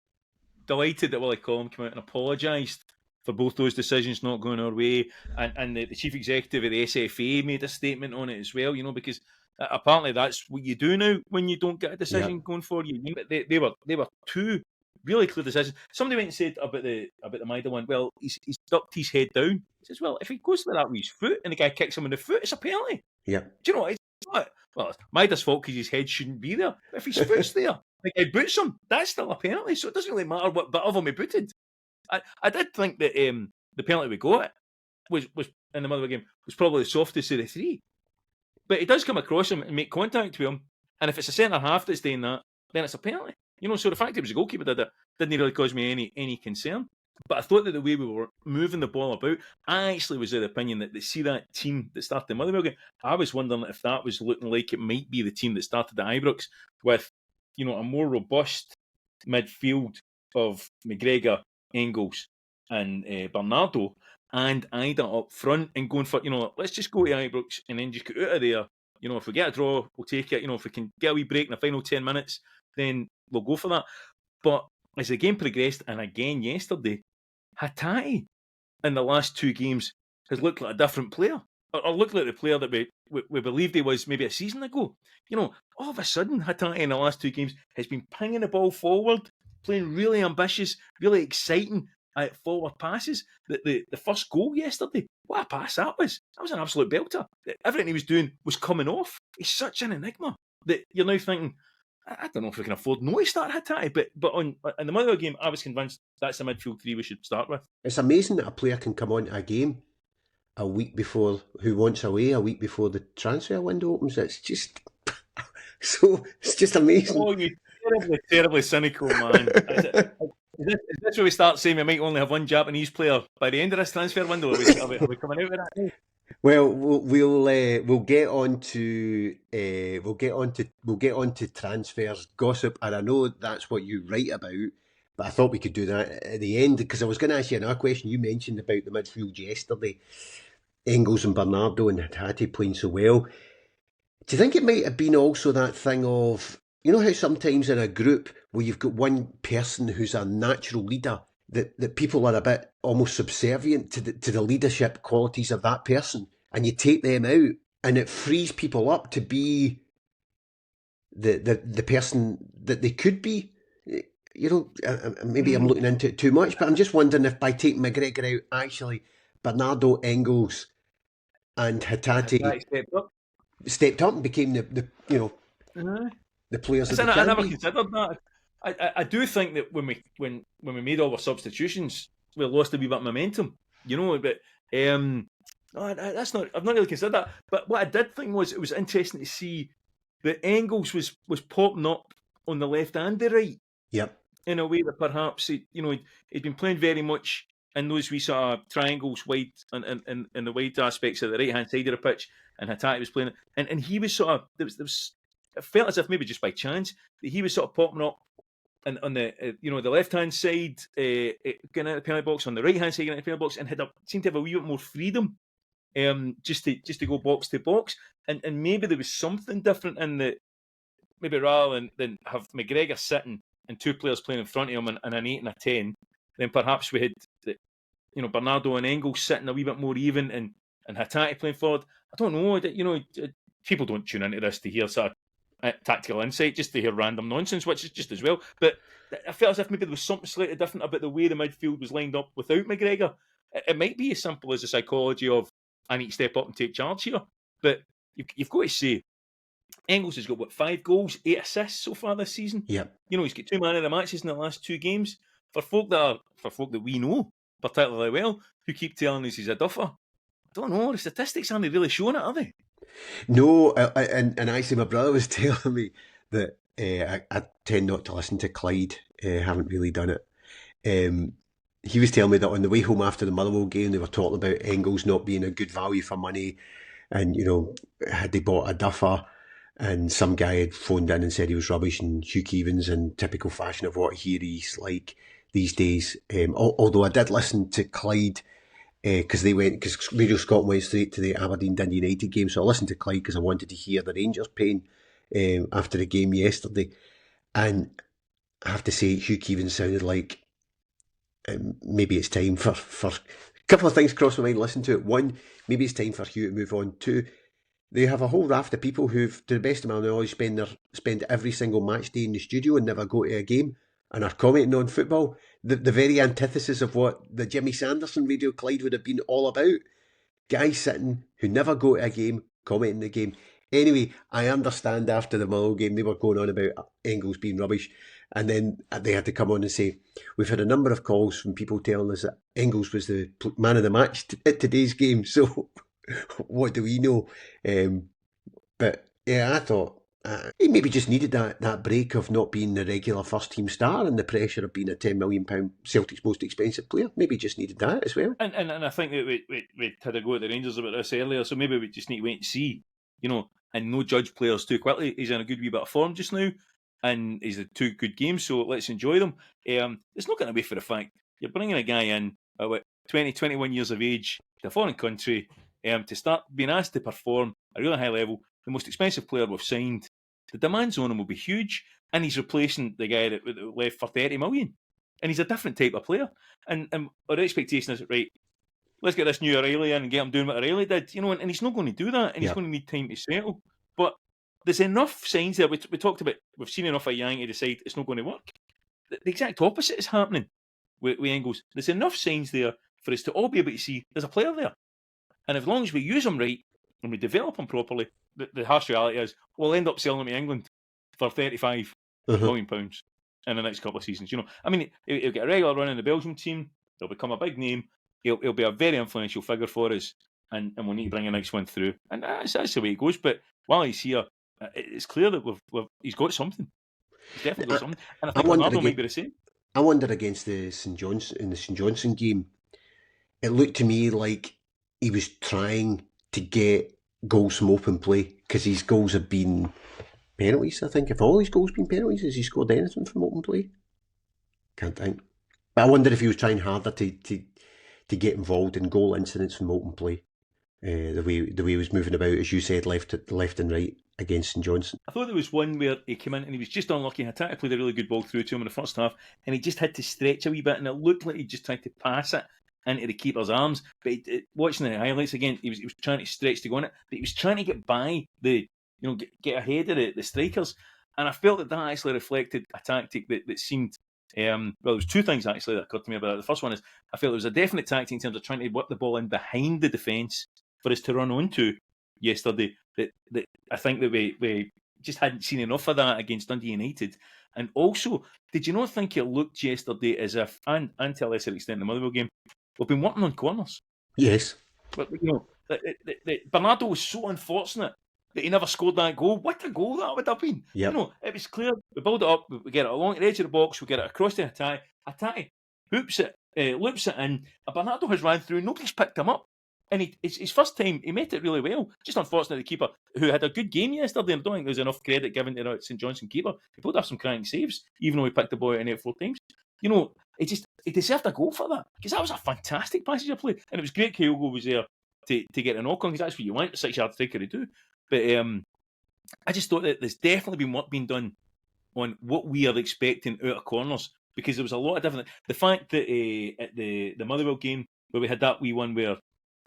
Delighted that Willie Collum came out and apologised for both those decisions not going our way, and the chief executive of the SFA made a statement on it as well, because apparently that's what you do now when you don't get a decision going for you. They were two really clear decisions. Somebody went and said about the Maeda one, well, he's ducked his head down. He says, well, if he goes to that with his foot and the guy kicks him in the foot, it's a penalty. Yeah. Do you know what? It's not. Well, it's Maeda's fault because his head shouldn't be there. If his foot's there, the guy boots him, that's still a penalty. So it doesn't really matter what bit of him he booted. I did think that the penalty we got was in the Motherwell game was probably the softest of the three. But he does come across him and make contact with him, and if it's a centre half that's doing that, then it's a penalty. So the fact it was a goalkeeper did it didn't really cause me any concern. But I thought that the way we were moving the ball about, I actually was of the opinion that they see that team that started the Motherwell game. I was wondering if that was looking like it might be the team that started at Ibrox with, a more robust midfield of McGregor, Engels, and Bernardo, and Ida up front and going for, let's just go to Ibrox and then just get out of there. If we get a draw, we'll take it. If we can get a wee break in the final 10 minutes, then we'll go for that. But as the game progressed, and again yesterday, Hatate in the last two games has looked like a different player, or looked like the player that we believed he was maybe a season ago. All of a sudden, Hatate in the last two games has been pinging the ball forward, playing really ambitious, really exciting forward passes. The first goal yesterday, what a pass that was! That was an absolute belter. Everything he was doing was coming off. He's such an enigma that you're now thinking, I don't know if we can afford to start Hatate, but in the Motherwell game, I was convinced that's the midfield three we should start with. It's amazing that a player can come on to a game a week before, who wants away, a week before the transfer window opens. It's just it's just amazing. Oh, you terribly cynical man. Is this where we start saying we might only have one Japanese player by the end of this transfer window? Are we coming out with that? Well, we'll get on to transfers gossip, and I know that's what you write about, but I thought we could do that at the end, because I was going to ask you another question. You mentioned about the midfield yesterday, Engels and Bernardo and Hatate playing so well. Do you think it might have been also that thing of, how sometimes in a group where you've got one person who's a natural leader, that people are a bit almost subservient to the leadership qualities of that person, and you take them out, and it frees people up to be the person that they could be. Maybe I'm looking into it too much, but I'm just wondering if by taking McGregor out, actually Bernardo, Engels, and Hatate stepped up and became the players that they can I never be. considered that. I do think that when we made all our substitutions, we lost a wee bit of momentum, But that's not. I've not really considered that. But what I did think was it was interesting to see that Engels was popping up on the left and the right. Yep. In a way that perhaps he'd been playing very much in those wee sort of triangles wide and the wide aspects of the right hand side of the pitch, and Hatate was playing, and he was sort of there was it felt as if maybe just by chance that he was sort of popping up and on the the left hand side, getting out of the penalty box, on the right hand side, getting out of the penalty box, and seemed to have a wee bit more freedom, just to go box to box, and maybe there was something different in the maybe rather than have McGregor sitting and two players playing in front of him and an 8 and a 10, then perhaps we had Bernardo and Engels sitting a wee bit more even and Hatate playing forward. I don't know. People don't tune into this to hear sort of tactical insight, just to hear random nonsense, which is just as well. But I felt as if maybe there was something slightly different about the way the midfield was lined up without McGregor. It might be as simple as the psychology of I need to step up and take charge here. But you've got to say, Engels has got 5 goals, 8 assists so far this season. Yeah. He's got 2 man of the matches in the last 2 games. For folk that we know particularly well, who keep telling us he's a duffer, I don't know. The statistics aren't really showing it, are they? No, and actually, my brother was telling me that I tend not to listen to Clyde. Haven't really done it. He was telling me that on the way home after the Motherwell game, they were talking about Engels not being a good value for money, and had they bought a duffer, and some guy had phoned in and said he was rubbish, and Hugh Keevins, in typical fashion of what he's like these days. Although I did listen to Clyde. Because Radio Scotland went straight to the Aberdeen Dundee United game, so I listened to Clyde because I wanted to hear the Rangers pain after the game yesterday, and I have to say Hugh Keevins sounded like maybe it's time for a couple of things crossed my mind. Listen to it. One, maybe it's time for Hugh to move on. Two, they have a whole raft of people who've, to the best of my knowledge, spend every single match day in the studio and never go to a game and are commenting on football. The very antithesis of what the Jimmy Sanderson Radio Clyde would have been all about. Guys sitting who never go to a game, commenting the game. Anyway, I understand after the Motherwell game they were going on about Engels being rubbish, and then they had to come on and say, we've had a number of calls from people telling us that Engels was the man of the match at today's game, so what do we know? But yeah, I thought he maybe just needed that break of not being the regular first team star and the pressure of being a £10 million Celtic's most expensive player. Maybe just needed that as well. And I think that we had a go at the Rangers about this earlier, so maybe we just need to wait and see, and no judge players too quickly. He's in a good wee bit of form just now, and he's had 2 good games, so let's enjoy them. It's not going to be for the fact you're bringing a guy in at 20, 21 years of age to a foreign country to start being asked to perform at a really high level. The most expensive player we've signed, the demands on him will be huge, and he's replacing the guy that left for 30 million. And he's a different type of player. And our expectation is, right, let's get this new O'Reilly in and get him doing what O'Reilly did, and he's not going to do that, and he's going to need time to settle. But there's enough signs there. We talked about, we've seen enough of Yang to decide it's not going to work. The exact opposite is happening with Engels. There's enough signs there for us to all be able to see there's a player there. And as long as we use him right and we develop him properly, the harsh reality is we'll end up selling him to England for £35 million in the next couple of seasons. I mean, he'll get a regular run in the Belgium team. He'll become a big name. He'll be a very influential figure for us, and we'll need to bring a next one through. And that's the way it goes. But while he's here, it's clear that he's got something. He's definitely got something. And I think Ronaldo might be the same. I wonder against the St Johnstone game, it looked to me like he was trying to get goals from open play, because his goals have been penalties, I think. If all his goals been penalties, has he scored anything from open play? Can't think. But I wonder if he was trying harder to get involved in goal incidents from open play. The way he was moving about, as you said, left and right against St Johnstone. I thought there was one where he came in and he was just unlucky. Hatate played a really good ball through to him in the first half, and he just had to stretch a wee bit, and it looked like he just tried to pass it into the keeper's arms. But watching the highlights again, he was trying to stretch to go on it, but he was trying to get by get ahead of the strikers. And I felt that actually reflected a tactic that seemed. Well, there was 2 things actually that occurred to me about it. The first one is I felt there was a definite tactic in terms of trying to whip the ball in behind the defence for us to run onto yesterday. That I think that we just hadn't seen enough of that against Dundee United. And also, did you not think it looked yesterday as if, and to a lesser extent the Motherwell game, we've been working on corners? Yes. But Bernardo was so unfortunate that he never scored that goal. What a goal that would have been. Yep. It was clear. We build it up, we get it along the edge of the box, we get it across to Hatate. Hatate hoops it, loops it in, and Bernardo has ran through, nobody's picked him up. And it's his first time, he made it really well. Just unfortunately, the keeper, who had a good game yesterday, I don't think there's enough credit given to the St Johnstone keeper. He pulled off some crying saves, even though he picked the ball out in 8 4 times. He deserved a goal for that, because that was a fantastic passage of play. And it was great Kyogo was there to get a knock on, because that's what you want a 6-yard striker to do. But I just thought that there's definitely been work being done on what we are expecting out of corners, because there was a lot of different. The fact that at the Motherwell game, where we had that wee one where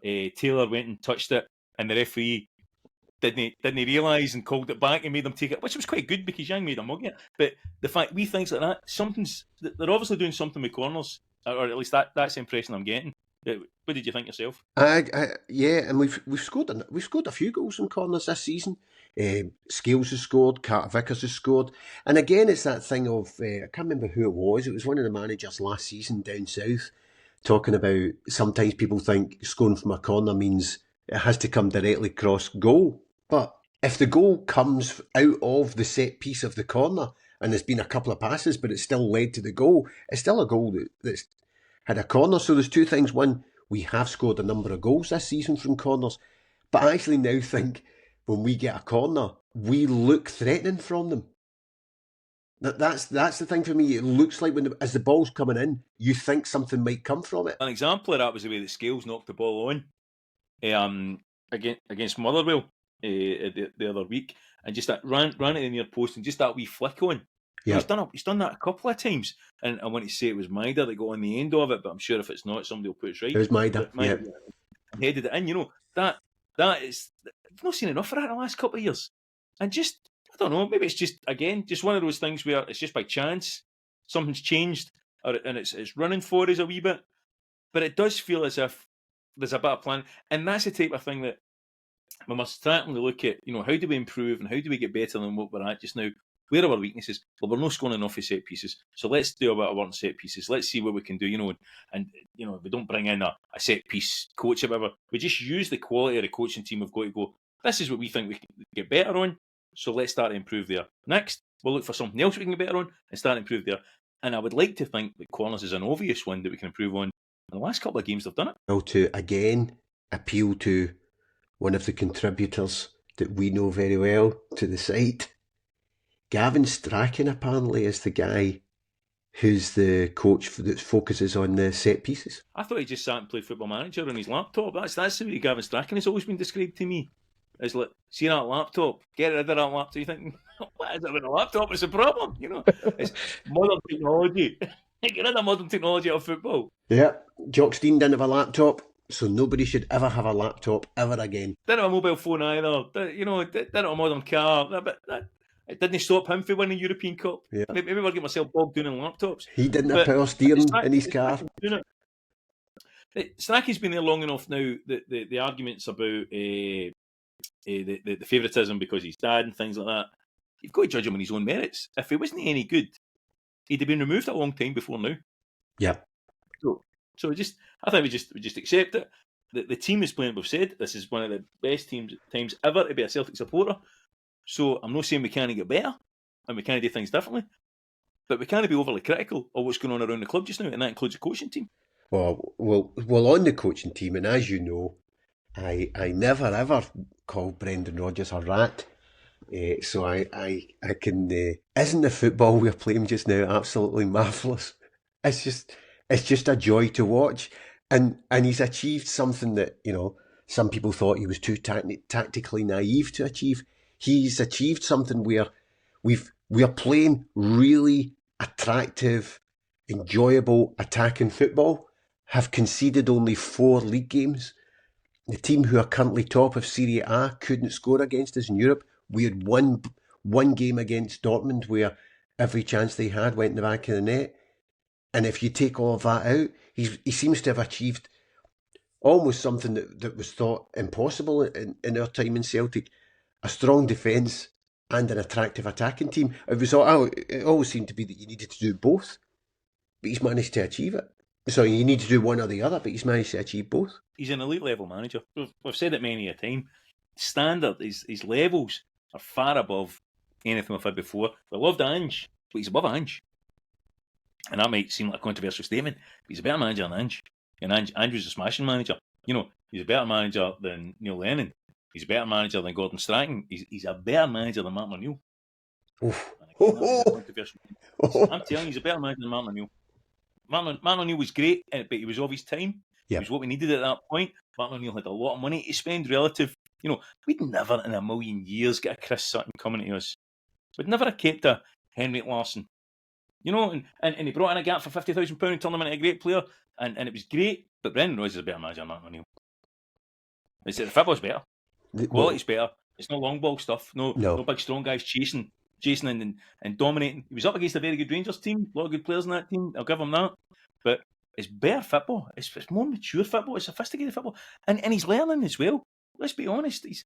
Taylor went and touched it, and the referee didn't realise and called it back and made them take it, which was quite good because Yang made a mug of it. But the fact we things like that, they're obviously doing something with corners, or at least that's the impression I'm getting. What did you think yourself? Yeah, and we've scored a few goals in corners this season. Scales has scored, Carter Vickers has scored, and again it's that thing of I can't remember who it was. It was one of the managers last season down south talking about sometimes people think scoring from a corner means it has to come directly across goal, but if the goal comes out of the set piece of the corner and there's been a couple of passes but it's still led to the goal, it's still a goal that's had a corner. So there's two things. One, we have scored a number of goals this season from corners, but I actually now think when we get a corner, we look threatening from them. That's the thing for me. It looks like as the ball's coming in, you think something might come from it. An example of that was the way that Scales knocked the ball on against Motherwell the other week, and just that ran it in the near post, and just that wee flick on. Yeah. He's done that a couple of times, and I want to say it was Maida that got on the end of it, but I'm sure if it's not, somebody will put it right. It was Maida. Yeah. Headed it in. That is, I've not seen enough of that in the last couple of years, and just, I don't know, maybe it's just one of those things where it's just by chance something's changed, and it's running for us a wee bit, but it does feel as if there's a bit of plan, and that's the type of thing that we must certainly look at. How do we improve and how do we get better than what we're at just now? Where are our weaknesses? Well, we're not scoring enough of set pieces, so let's do a bit of work on set pieces. Let's see what we can do, and we don't bring in a set piece coach or whatever. We just use the quality of the coaching team we've got to go, this is what we think we can get better on, so let's start to improve there. Next, we'll look for something else we can get better on and start to improve there. And I would like to think that corners is an obvious one that we can improve on. In the last couple of games, they've done it. Well, to again appeal to one of the contributors that we know very well to the site, Gavin Strachan apparently is the guy who's the coach that focuses on the set pieces. I thought he just sat and played Football Manager on his laptop. That's the way Gavin Strachan has always been described to me. It's like, see that laptop, get rid of that laptop. You think, what is it with a laptop? It's a problem, It's modern technology. Get rid of modern technology out of football. Yeah, Jock Stein didn't have a laptop, so nobody should ever have a laptop ever again. Didn't have a mobile phone either. Didn't have a modern car. It didn't stop him from winning the European Cup. Yeah. Maybe I'll get myself bogged down in laptops. He didn't have power steering in his car. Strachan's been there long enough now that the arguments about the favouritism because he's dad and things like that, you've got to judge him on his own merits. If he wasn't any good, he'd have been removed a long time before now. Yeah. So I think we just accept it. The team is playing. We've said this is one of the best times ever to be a Celtic supporter. So I'm not saying we can't get better and we can't do things differently, but we can't be overly critical of what's going on around the club just now, and that includes the coaching team. Well, on the coaching team, and as you know, I never ever call Brendan Rodgers a rat. So I can. Isn't the football we're playing just now absolutely marvellous? It's just a joy to watch, and he's achieved something that some people thought he was too tactically naive to achieve. He's achieved something where we are playing really attractive, enjoyable attacking football. Have conceded only 4 league games. The team who are currently top of Serie A couldn't score against us in Europe. We had one game against Dortmund where every chance they had went in the back of the net. And if you take all of that out, he seems to have achieved almost something that was thought impossible in our time in Celtic. A strong defence and an attractive attacking team. It always seemed to be that you needed to do both, but he's managed to achieve it. So you need to do one or the other, but he's managed to achieve both. He's an elite level manager. We've said it many a time. Standard, his levels are far above anything we've had before. We loved Ange, but he's above Ange. And that might seem like a controversial statement, but he's a better manager than Ange. And Ange was a smashing manager. He's a better manager than Neil Lennon. He's a better manager than Gordon Strachan. He's a better manager than Martin O'Neill. Oof. And again, that's a bit controversial. I'm telling you, he's a better manager than Martin O'Neill. Martin O'Neill was great, but he was of his time. He was what we needed at that point. Martin O'Neill had a lot of money to spend relative. We'd never in a million years get a Chris Sutton coming to us. We'd never have kept a Henrik Larsson. And he brought in a gap for £50,000 and turned him into a great player, and it was great. But Brendan Rodgers is a better manager than Martin O'Neill. The football's better. The quality's better. It's no long ball stuff. No big strong guys chasing and dominating. He was up against a very good Rangers team. A lot of good players in that team. I'll give him that. But it's better football. It's more mature football. It's sophisticated football. And he's learning as well. Let's be honest. He's,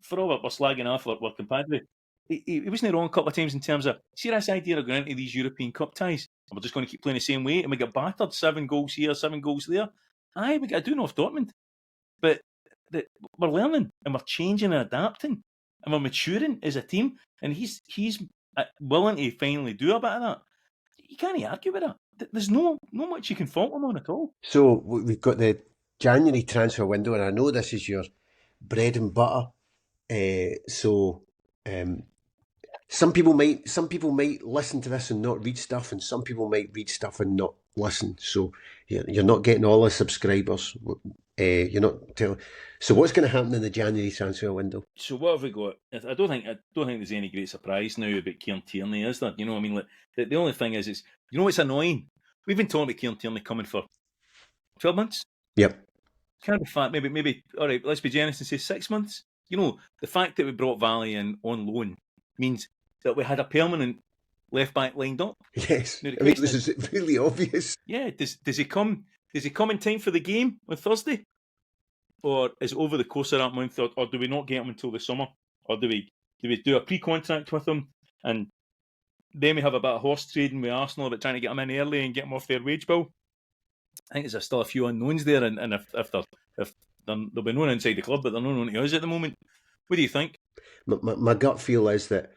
for all we're slagging off our compadre, he wasn't wrong a couple of times in terms of, see this idea of going into these European Cup ties, and we're just going to keep playing the same way, and we get battered 7 goals here, 7 goals there. Aye, we got to do North Dortmund. But we're learning, and we're changing and adapting, and we're maturing as a team, and he's willing to finally do a bit of that. You can't argue with that. There's no much you can fault him on at all. So we've got the January transfer window, and I know this is your bread and butter. Some people might listen to this and not read stuff, and some people might read stuff and not listen. So you're not getting all the subscribers. You're not telling. So what's going to happen in the January transfer window? So what have we got? I don't think there's any great surprise now about Kieran Tierney, is there? The only thing is what's annoying? We've been talking about Kieran Tierney coming for 12 months. Yep. Kind of fact, maybe. All right, let's be generous and say 6 months. The fact that we brought Valley in on loan means that we had a permanent left back lined up. Yes, this is really obvious. Yeah, does he come? Does he come in time for the game on Thursday, or is it over the course of that month, or do we not get him until the summer, or do we do a pre-contract with him and then we have a bit of horse trading with Arsenal about trying to get him in early and get him off their wage bill? I think there's still a few unknowns there, and if there'll be no one inside the club, but they're not known to us at the moment. What do you think? My gut feel is that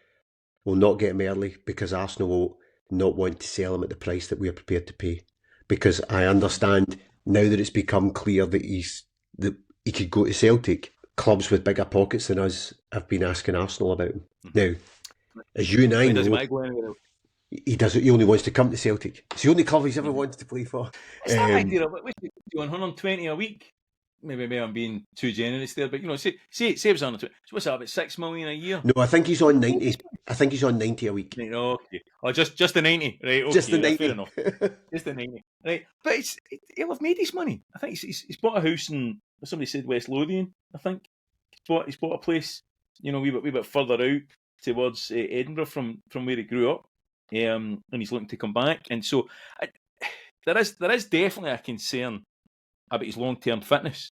we'll not get him early because Arsenal will not want to sell him at the price that we are prepared to pay. Because I understand now that it's become clear that he could go to Celtic, clubs with bigger pockets than us have been asking Arsenal about him. Now, as you and I know, he only wants to come to Celtic. It's the only club he's ever wanted to play for. It's that idea of 120 a week. Maybe I'm being too generous there, but say it was on 20. So what's that, about $6 million a year? No, I think he's on 90. I think he's on 90 a week. Okay. Oh, just the 90, right? Okay, just the 90. Fair enough. Just the 90, right? But he'll have made his money. I think he's bought a house in, somebody said, West Lothian. I think he's bought a place, a wee bit further out towards Edinburgh from where he grew up, and he's looking to come back. And so there is definitely a concern about his long-term fitness.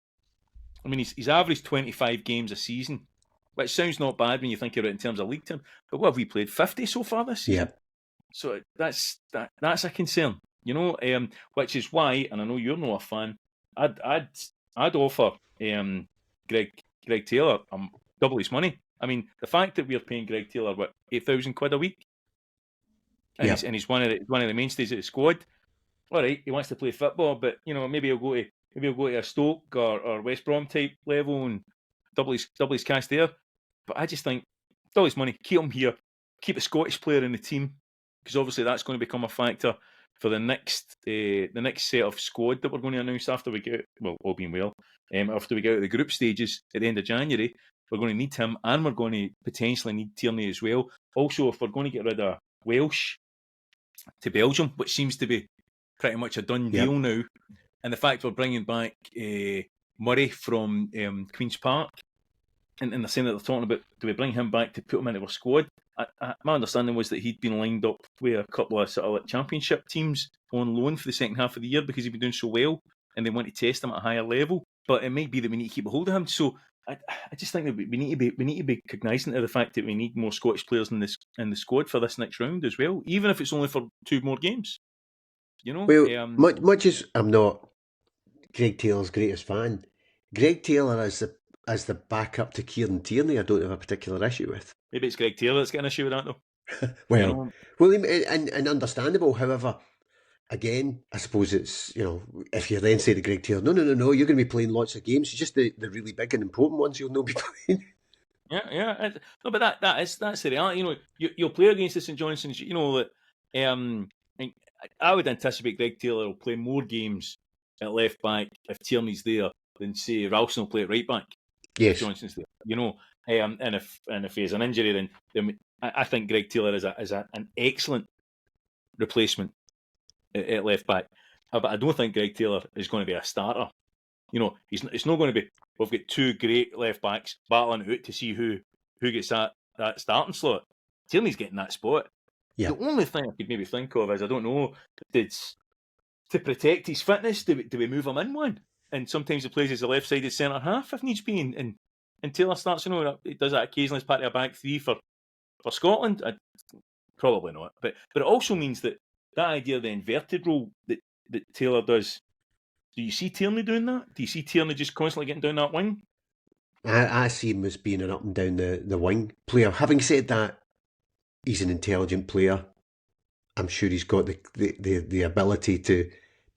I mean, he's averaged 25 games a season, which sounds not bad when you think about it in terms of league term. But what have we played? 50 so far this season? Yeah. So that's a concern, which is why, and I know you're not a fan, I'd offer Greg Taylor double his money. I mean, the fact that we're paying Greg Taylor £8,000 a week, and he's one of the mainstays of the squad. All right, he wants to play football, but maybe he'll go to a Stoke or West Brom type level and double his cash there. But I just think double his money, keep him here, keep a Scottish player in the team, because obviously that's going to become a factor for the next set of squad that we're going to announce after we get, well, all being well, after we get out of the group stages at the end of January. We're going to need him, and we're going to potentially need Tierney as well. Also, if we're going to get rid of Welsh to Belgium, which seems to be pretty much a done deal now, and the fact we're bringing back Murray from Queen's Park, and they're saying that they're talking about, do we bring him back to put him into our squad? My understanding was that he'd been lined up with a couple of sort of like championship teams on loan for the second half of the year because he'd been doing so well, and they want to test him at a higher level. But it might be that we need to keep a hold of him. So I just think that we need to be cognizant of the fact that we need more Scottish players in the squad for this next round as well, even if it's only for 2 more games. Well, much as I'm not Greg Taylor's greatest fan, Greg Taylor as the backup to Kieran Tierney, I don't have a particular issue with. Maybe it's Greg Taylor that's got an issue with that, though. Well, and understandable. However, again, I suppose it's, if you then say to Greg Taylor, no, you're going to be playing lots of games. It's just the really big and important ones you'll not be playing. Yeah. No, but that's the reality. You'll play against the St Johnsons. That. I would anticipate Greg Taylor will play more games at left back if Tierney's there than say Ralston will play at right back. Yes, if Johnson's there. And if he has an injury, then I think Greg Taylor is an excellent replacement at left back. But I don't think Greg Taylor is going to be a starter. It's not going to be. We've got two great left backs battling it out to see who gets that starting slot. Tierney's getting that spot. Yeah. The only thing I could maybe think of is, I don't know, to protect his fitness, do we move him in one? And sometimes he plays as a left-sided centre half if needs be. And Taylor starts, he does that occasionally as part of a back three for Scotland. Probably not. But it also means that idea of the inverted role that Taylor does. Do you see Tierney doing that? Do you see Tierney just constantly getting down that wing? I see him as being an up and down the wing player. Having said that, he's an intelligent player. I'm sure he's got the ability to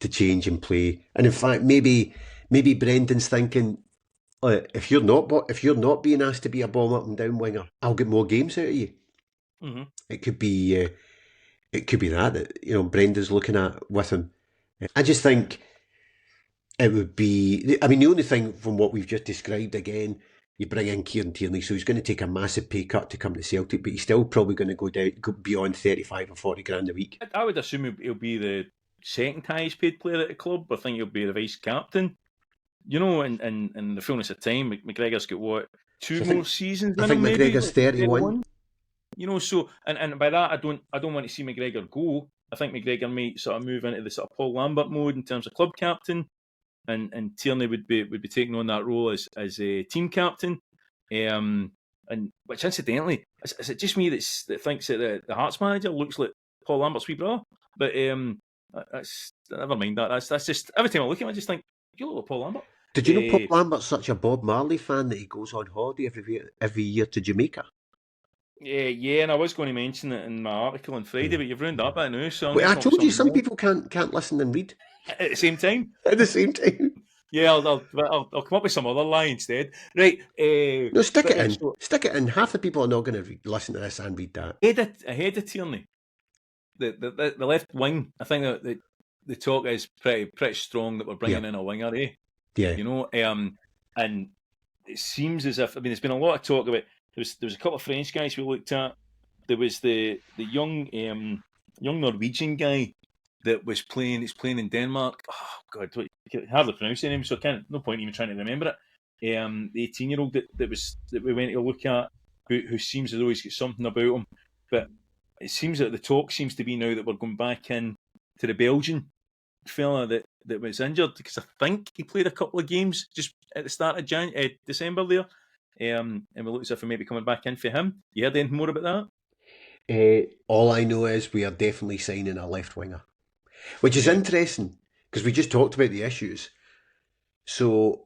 change and play. And in fact, maybe Brendan's thinking, if you're not being asked to be a ball up and down winger, I'll get more games out of you. Mm-hmm. It could be that Brendan's looking at with him. I just think it would be. I mean, the only thing from what we've just described, again, you bring in Kieran Tierney, so he's going to take a massive pay cut to come to Celtic, but he's still probably going to go beyond 35 or 40 grand a week. I would assume he'll be the second highest paid player at the club. I think he'll be the vice captain. In the fullness of time, McGregor's got two more seasons. I think McGregor's 31. So and by that I don't want to see McGregor go. I think McGregor might sort of move into the sort of Paul Lambert mode in terms of club captain. And Tierney would be taking on that role as a team captain, and which incidentally is it just me that thinks that the Hearts manager looks like Paul Lambert's wee brother? But that's never mind that. That's just every time I look at him, I just think you look like Paul Lambert. Did you know Paul Lambert's such a Bob Marley fan that he goes on holiday every year to Jamaica? Yeah, and I was going to mention it in my article on Friday, but you've ruined that bit now. So I told you some people can't listen and read at the same time. At the same time. Yeah, I'll come up with some other lie instead. Right. No, stick it in. Stick it in. Half the people are not going to listen to this and read that. Ahead of Tierney, the left wing. I think that the talk is pretty strong that we're bringing in a winger. Yeah. And it seems as if there's been a lot of talk about. There was a couple of French guys we looked at. There was the young Norwegian guy that was playing. He's playing in Denmark. Oh God, I can hardly pronounce the name, so no point even trying to remember it. The 18-year-old that we went to look at, who seems as though he's got something about him. But it seems that the talk seems to be now that we're going back in to the Belgian fella that was injured, because I think he played a couple of games just at the start of December there. And we look as if we may be coming back in for him. You heard anything more about that? All I know is we are definitely signing a left winger, which is interesting because we just talked about the issues. So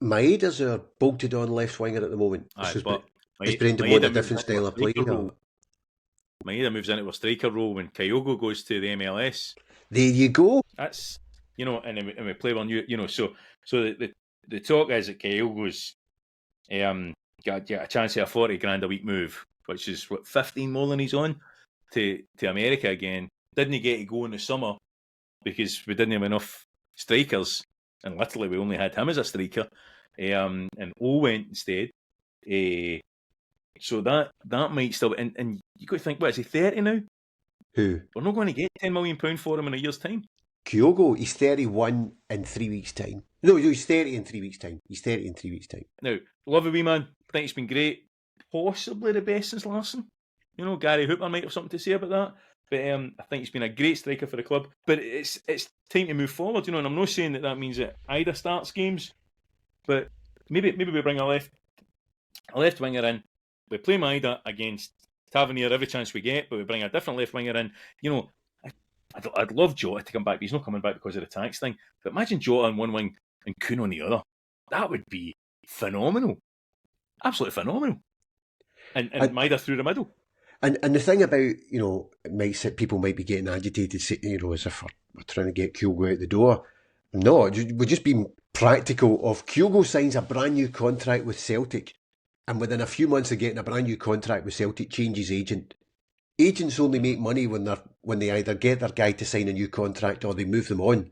Maeda's our bolted on left winger at the moment. Is Brendan want a different style of play? Maeda moves into a striker role when Kyogo goes to the MLS. There you go. That's and we play one. So the talk is that Kyogo's got a chance of a 40 grand a week move, which is 15 more than he's on to America again. Didn't he get to go in the summer because we didn't have enough strikers, and literally we only had him as a striker, and O went instead. So that might still, and you got to think, what is he, 30 now? Who? We're not going to get £10 million for him in a year's time. Kyogo, he's 31 in 3 weeks' time. No, he's 30 in 3 weeks' time. He's 30 in 3 weeks' time. Now, love a wee man. I think he's been great. Possibly the best since Larson. Gary Hooper might have something to say about that. But I think he's been a great striker for the club. But it's time to move forward, and I'm not saying that means that Ida starts games. But maybe we bring a left winger in. We play Maida against Tavernier every chance we get, but we bring a different left winger in. I'd love Jota to come back, but he's not coming back because of the tax thing. But imagine Jota on one wing and Kuhn on the other. That would be phenomenal. Absolutely phenomenal. And Maida through the middle. And the thing about, people might be getting agitated, as if we're trying to get Kyogo out the door. No, we're just being practical. Of Kyogo signs a brand new contract with Celtic, and within a few months of getting a brand new contract with Celtic, changes agent. Agents only make money when they either get their guy to sign a new contract or they move them on.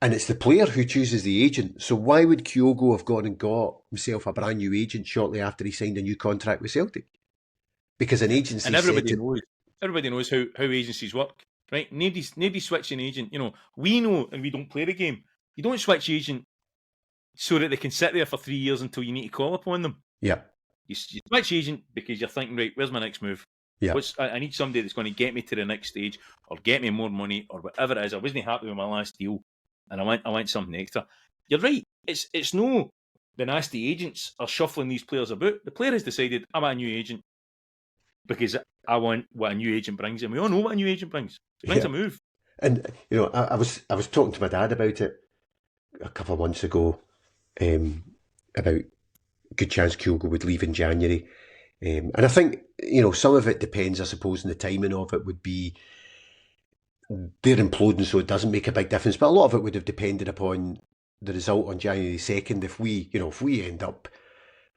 And it's the player who chooses the agent. So why would Kyogo have gone and got himself a brand new agent shortly after he signed a new contract with Celtic? Because an agency and everybody knows how agencies work, right? Nobody's switching agent. We know, and we don't play the game. You don't switch agent so that they can sit there for 3 years until you need to call upon them. Yeah. You switch agent because you're thinking, right, where's my next move? Yeah. I need somebody that's going to get me to the next stage or get me more money or whatever it is. I wasn't happy with my last deal and I want something extra. You're right. It's no the nasty agents are shuffling these players about. The player has decided, I want a new agent because I want what a new agent brings. And we all know what a new agent brings. It brings a move. And, I was talking to my dad about it a couple of months ago, about good chance Kyogo would leave in January. And I think, some of it depends, I suppose, and the timing of it would be they're imploding, so it doesn't make a big difference. But a lot of it would have depended upon the result on January 2nd. If we end up,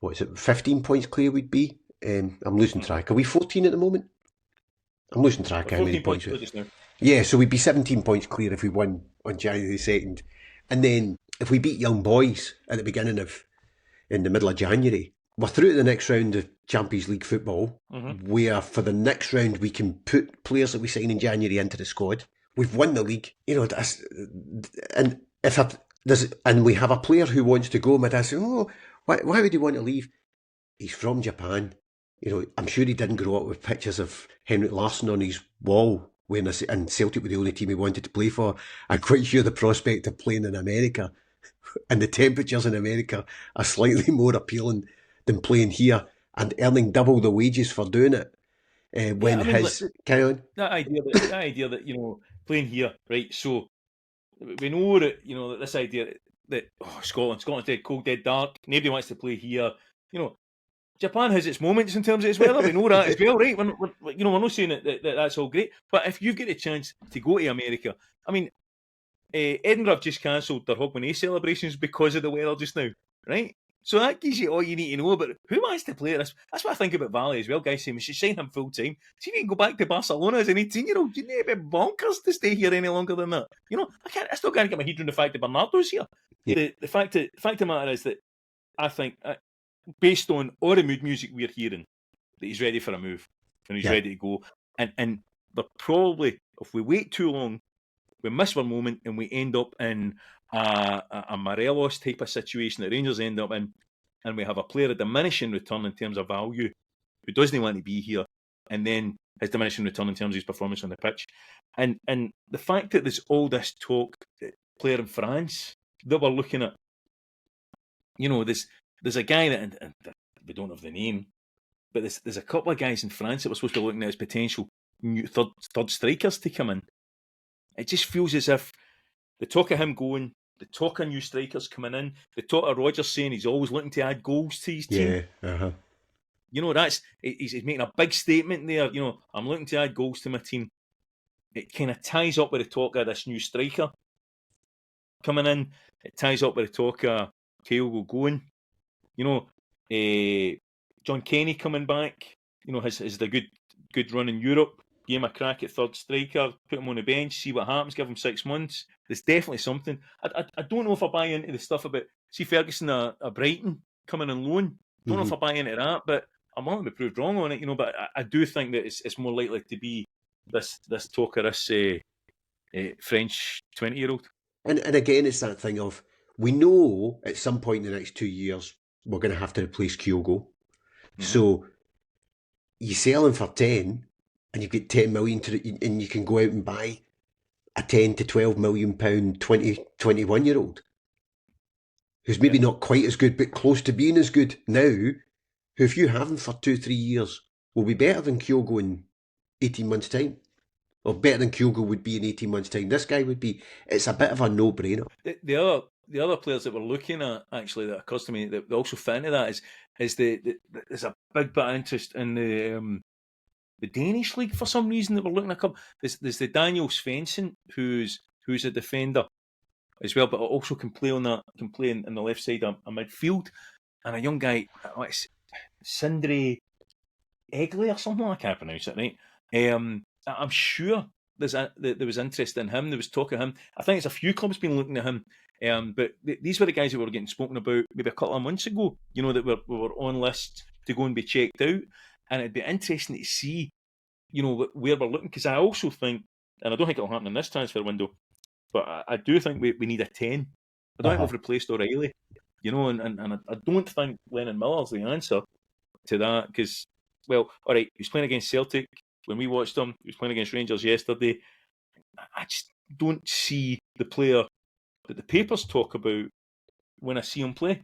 15 points clear we'd be? I'm losing track. Are we 14 at the moment? I'm losing track how many points. Yeah, so we'd be 17 points clear if we won on January 2nd. And then if we beat Young Boys at the beginning in the middle of January, we're through to the next round of Champions League football, where for the next round we can put players that we sign in January into the squad. We've won the league, and and we have a player who wants to go. My dad said, why would he want to leave? He's from Japan. I'm sure he didn't grow up with pictures of Henrik Larsson on his wall and Celtic were the only team he wanted to play for. I'm quite sure the prospect of playing in America and the temperatures in America are slightly more appealing than playing here and earning double the wages for doing it. Carry on. That idea that playing here, right? So we know that that this idea that Scotland's dead cold, dead dark. Nobody wants to play here. Japan has its moments in terms of its weather. We know that as well, right? We're not saying that that's all great, but if you get a chance to go to America, I mean, Edinburgh have just cancelled their Hogmanay celebrations because of the weather just now, right? So that gives you all you need to know about who wants to play this. That's what I think about Valley as well. Guys saying we should sign him full time. See if you can go back to Barcelona as an 18-year-old. You need to be bonkers to stay here any longer than that. I still can't get my head around the fact that Bernardo's here. Yeah. The fact of the matter is that I think, based on all the mood music we're hearing, that he's ready for a move and he's ready to go. And they're probably, if we wait too long, we miss our moment and we end up in a Morelos type of situation that Rangers end up in, and we have a player of diminishing return in terms of value who doesn't want to be here, and then his diminishing return in terms of his performance on the pitch. And the fact that there's all this talk, player in France, that we're looking at, there's a guy that, and we don't have the name, but there's a couple of guys in France that we're supposed to be looking at as potential new third strikers to come in. It just feels as if the talk of him going, the talk of new strikers coming in, the talk of Rodgers saying he's always looking to add goals to his team. Yeah, he's making a big statement there. I'm looking to add goals to my team. It kind of ties up with the talk of this new striker coming in. It ties up with the talk of Kyogo going. John Kenny coming back. Has the good run in Europe. Give him a crack at third striker, put him on the bench, see what happens, give him 6 months. There's definitely something. I don't know if I buy into the stuff about, see Ferguson a Brighton coming on loan. Don't know if I buy into that, but I'm willing to be proved wrong on it, but I do think that it's more likely to be this talk of this French 20-year-old. And again, it's that thing of, we know at some point in the next 2 years, we're going to have to replace Kyogo. Mm-hmm. So you sell him for 10, and you get 10 million and you can go out and buy a 10 to 12 million pound 21-year-old who's maybe not quite as good, but close to being as good now, who, if you have him for 2-3 years, will be better than Kyogo in 18 months' time. Or better than Kyogo would be in 18 months' time. This guy would be. It's a bit of a no-brainer. The other players that we're looking at, actually, that occurs to me that also fit into that is there's a big bit of interest in Danish league for some reason that we're looking at. There's the Daniel Svensson who's a defender as well, but also can play on in the left side of midfield, and a young guy, Sindre Egley or something. I can't pronounce it right. I'm sure there was interest in him. There was talk of him. I think it's a few clubs been looking at him. But these were the guys that were getting spoken about maybe a couple of months ago. You know, that we were on lists to go and be checked out, and it'd be interesting to see, you know, where we're looking, because I also think, and I don't think it'll happen in this transfer window, but I do think we need a 10. I don't think we've replaced O'Reilly, you know, and I don't think Lennon Miller's the answer to that, because, well, all right, he was playing against Celtic when we watched him. He was playing against Rangers yesterday. I just don't see the player that the papers talk about when I see him play.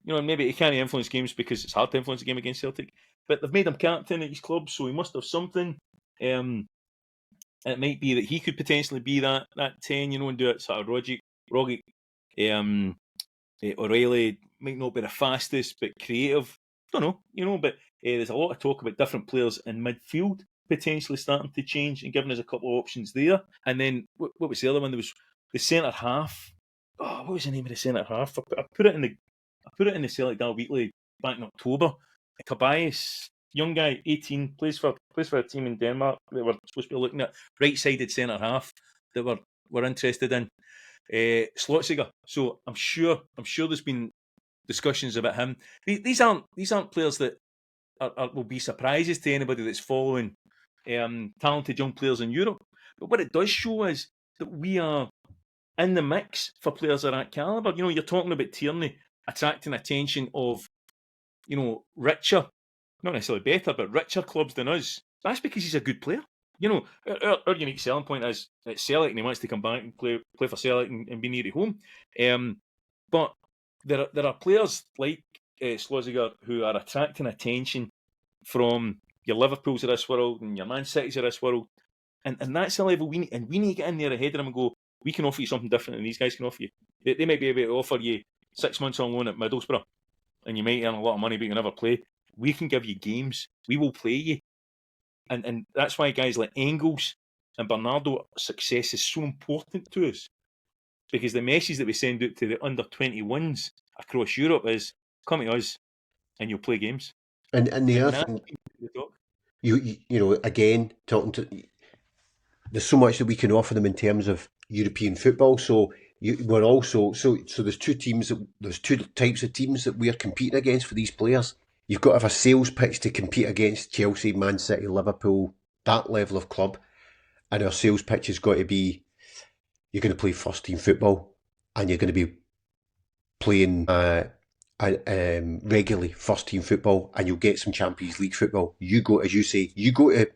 You know, maybe he can't influence games because it's hard to influence a game against Celtic, but they've made him captain at his club, so he must have something. It might be that he could potentially be that 10, you know, and do it sort of Rogic. O'Reilly might not be the fastest, but creative. Don't know, you know, but there's a lot of talk about different players in midfield potentially starting to change and giving us a couple of options there. And then, what was the other one? There was the centre half. Oh, what was the name of the centre half? I put it in the Celtic Dial Weekly back in October. Tobias, young guy, 18, plays for a team in Denmark that we're supposed to be looking at. Right-sided centre half that we're interested in. Slotziger. So I'm sure there's been discussions about him. These aren't players that will be surprises to anybody that's following talented young players in Europe. But what it does show is that we are in the mix for players of that calibre. You know, you're talking about Tierney attracting attention of, you know, richer, not necessarily better, but richer clubs than us. That's because he's a good player. You know, our unique selling point is at Celtic, and he wants to come back and play for Celtic and be near home. But there are players like Slotziger who are attracting attention from your Liverpools of this world and your Man Cities of this world, and that's the level we need. And we need to get in there ahead of them and go, we can offer you something different than these guys can offer you. They might be able to offer you 6 months on loan at Middlesbrough, and you might earn a lot of money, but you never play. We can give you games. We will play you. And that's why guys like Engels and Bernardo, success is so important to us. Because the message that we send out to the under-21s across Europe is, come to us and you'll play games. And the other thing, you know, again, talking to, there's so much that we can offer them in terms of European football. So we're also, so there's two types of teams that we're competing against for these players. You've got to have a sales pitch to compete against Chelsea, Man City, Liverpool, that level of club. And our sales pitch has got to be, you're going to play first team football and you're going to be playing regularly first team football, and you'll get some Champions League football. You go, as you say, you go to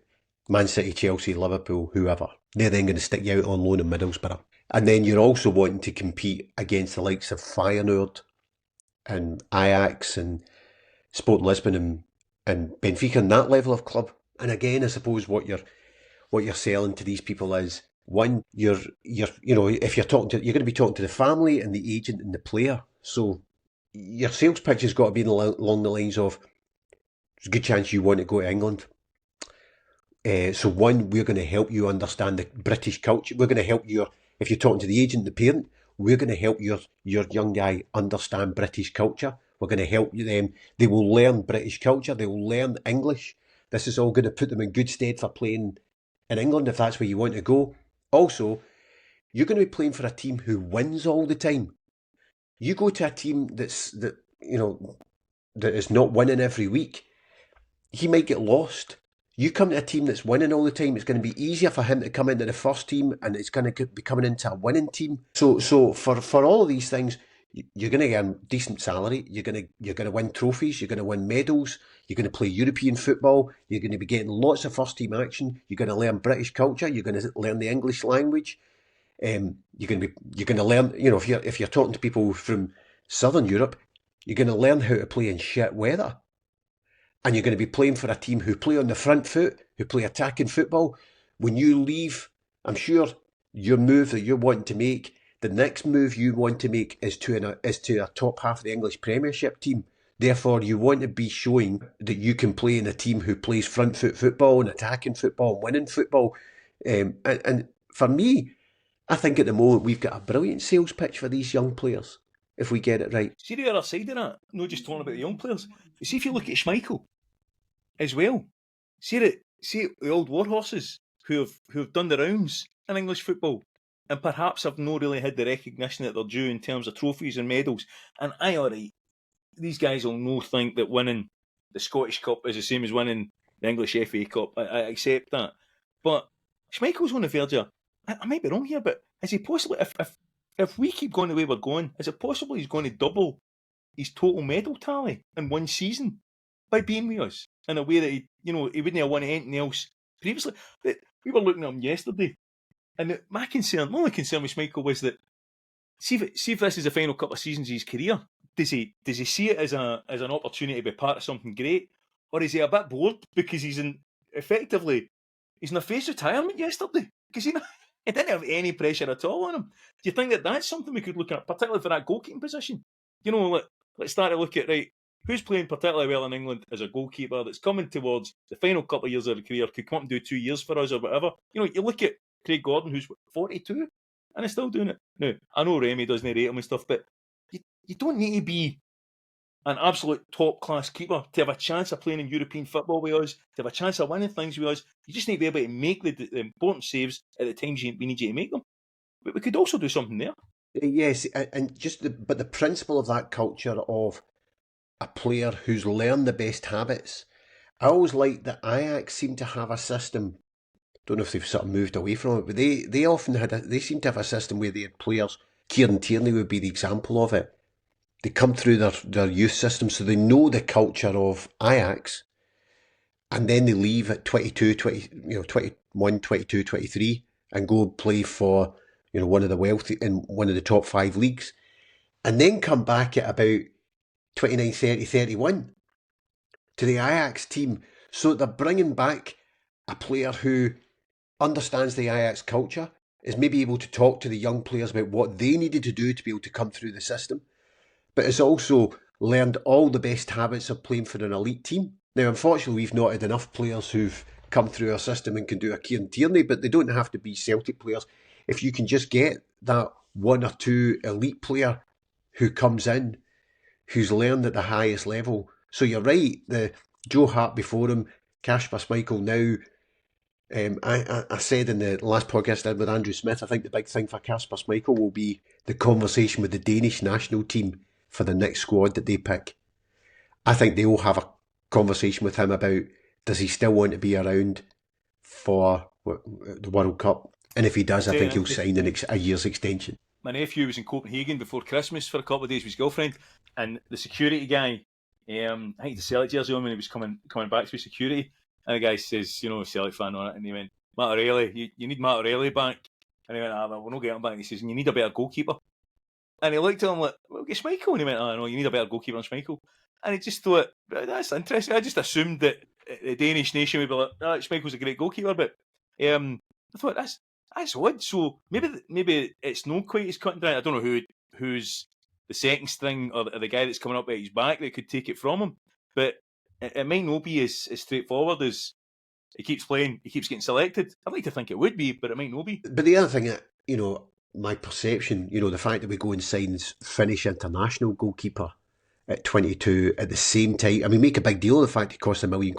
Man City, Chelsea, Liverpool, whoever. They're then going to stick you out on loan in Middlesbrough. And then you're also wanting to compete against the likes of Feyenoord and Ajax and Sporting Lisbon and Benfica and that level of club. And again, I suppose what you're selling to these people is, one, you're you know, if you're going to be talking to the family and the agent and the player. So your sales pitch has got to be along the lines of, there's a good chance you want to go to England. So one, we're going to help you understand the British culture. We're going to help you, if you're talking to the agent, the parent, we're going to help your young guy understand British culture. We're going to help them. They will learn British culture. They will learn English. This is all going to put them in good stead for playing in England if that's where you want to go. Also, you're going to be playing for a team who wins all the time. You go to a team that is not winning every week, he might get lost. You come to a team that's winning all the time, it's going to be easier for him to come into the first team, and it's going to be coming into a winning team. So for all of these things, you're going to earn decent salary. You're going to win trophies. You're going to win medals. You're going to play European football. You're going to be getting lots of first team action. You're going to learn British culture. You're going to learn the English language. You're going to learn. You know, if you're talking to people from Southern Europe, you're going to learn how to play in shit weather. And you're going to be playing for a team who play on the front foot, who play attacking football. When you leave, I'm sure your move that you're wanting to make, the next move you want to make is to a top half of the English Premiership team. Therefore, you want to be showing that you can play in a team who plays front foot football and attacking football and winning football. And for me, I think at the moment we've got a brilliant sales pitch for these young players if we get it right. See the other side of that, not just talking about the young players. You see, if you look at Schmeichel as well, see the old warhorses who have done the rounds in English football and perhaps have not really had the recognition that they're due in terms of trophies and medals. And alright, these guys will no think that winning the Scottish Cup is the same as winning the English FA Cup. I accept that. But Schmeichel's on the verge of, I might be wrong here, but is he possibly, if we keep going the way we're going, is it possible he's going to double his total medal tally in one season by being with us in a way that he wouldn't have won anything else previously? We were looking at him yesterday, and my only concern with Schmeichel was that see if this is the final couple of seasons of his career, does he see it as an opportunity to be part of something great, or is he a bit bored because he's in a phased retirement yesterday because he didn't have any pressure at all on him? Do you think that that's something we could look at, particularly for that goalkeeping position? Let's start to look at, right, who's playing particularly well in England as a goalkeeper that's coming towards the final couple of years of their career, could come up and do 2 years for us or whatever. You look at Craig Gordon, who's 42, and is still doing it. Now, I know Remy doesn't rate him and stuff, but you don't need to be an absolute top-class keeper to have a chance of playing in European football with us, to have a chance of winning things with us. You just need to be able to make the important saves at the times we need you to make them. But we could also do something there. Yes, and but the principle of that culture of a player who's learned the best habits. I always liked that Ajax seemed to have a system. Don't know if they've sort of moved away from it, but they often they seem to have a system where they had players. Kieran Tierney would be the example of it. They come through their youth system, so they know the culture of Ajax, and then they leave at 22, 21, 22, 23, and go play for one of the wealthy in one of the top 5 leagues, and then come back at about 29, 30, 31 to the Ajax team. So they're bringing back a player who understands the Ajax culture, is maybe able to talk to the young players about what they needed to do to be able to come through the system, but has also learned all the best habits of playing for an elite team. Now, unfortunately, we've not had enough players who've come through our system and can do a Kieran Tierney, but they don't have to be Celtic players. If you can just get that 1 or 2 elite player who comes in, who's learned at the highest level. So you're right, the Joe Hart before him, Kasper Schmeichel now. I said in the last podcast I did with Andrew Smith, I think the big thing for Kasper Schmeichel will be the conversation with the Danish national team for the next squad that they pick. I think they will have a conversation with him about, does he still want to be around for the World Cup? And if he does, I think he'll sign a year's extension. My nephew was in Copenhagen before Christmas for a couple of days with his girlfriend, and the security guy, I think the Celtic jersey on when he was coming back through security, and the guy says, Celtic fan on it, and he went, Matt O'Reilly, you need Matt O'Reilly back. And he went, we'll not get him back. And he says, and you need a better goalkeeper. And he looked at him like, well, get Schmeichel. And he went, no, you need a better goalkeeper than Schmeichel. And he just thought, that's interesting. I just assumed that the Danish nation would be like, Schmeichel's a great goalkeeper, but I thought that's odd. So maybe it's not quite as cut and dry. I don't know who's the second string or the guy that's coming up at his back that could take it from him. But it might not be as straightforward as he keeps playing, he keeps getting selected. I'd like to think it would be, but it might not be. But the other thing that, my perception, the fact that we go and sign Finnish international goalkeeper at 22 at the same time, I mean, make a big deal of the fact it cost £1 million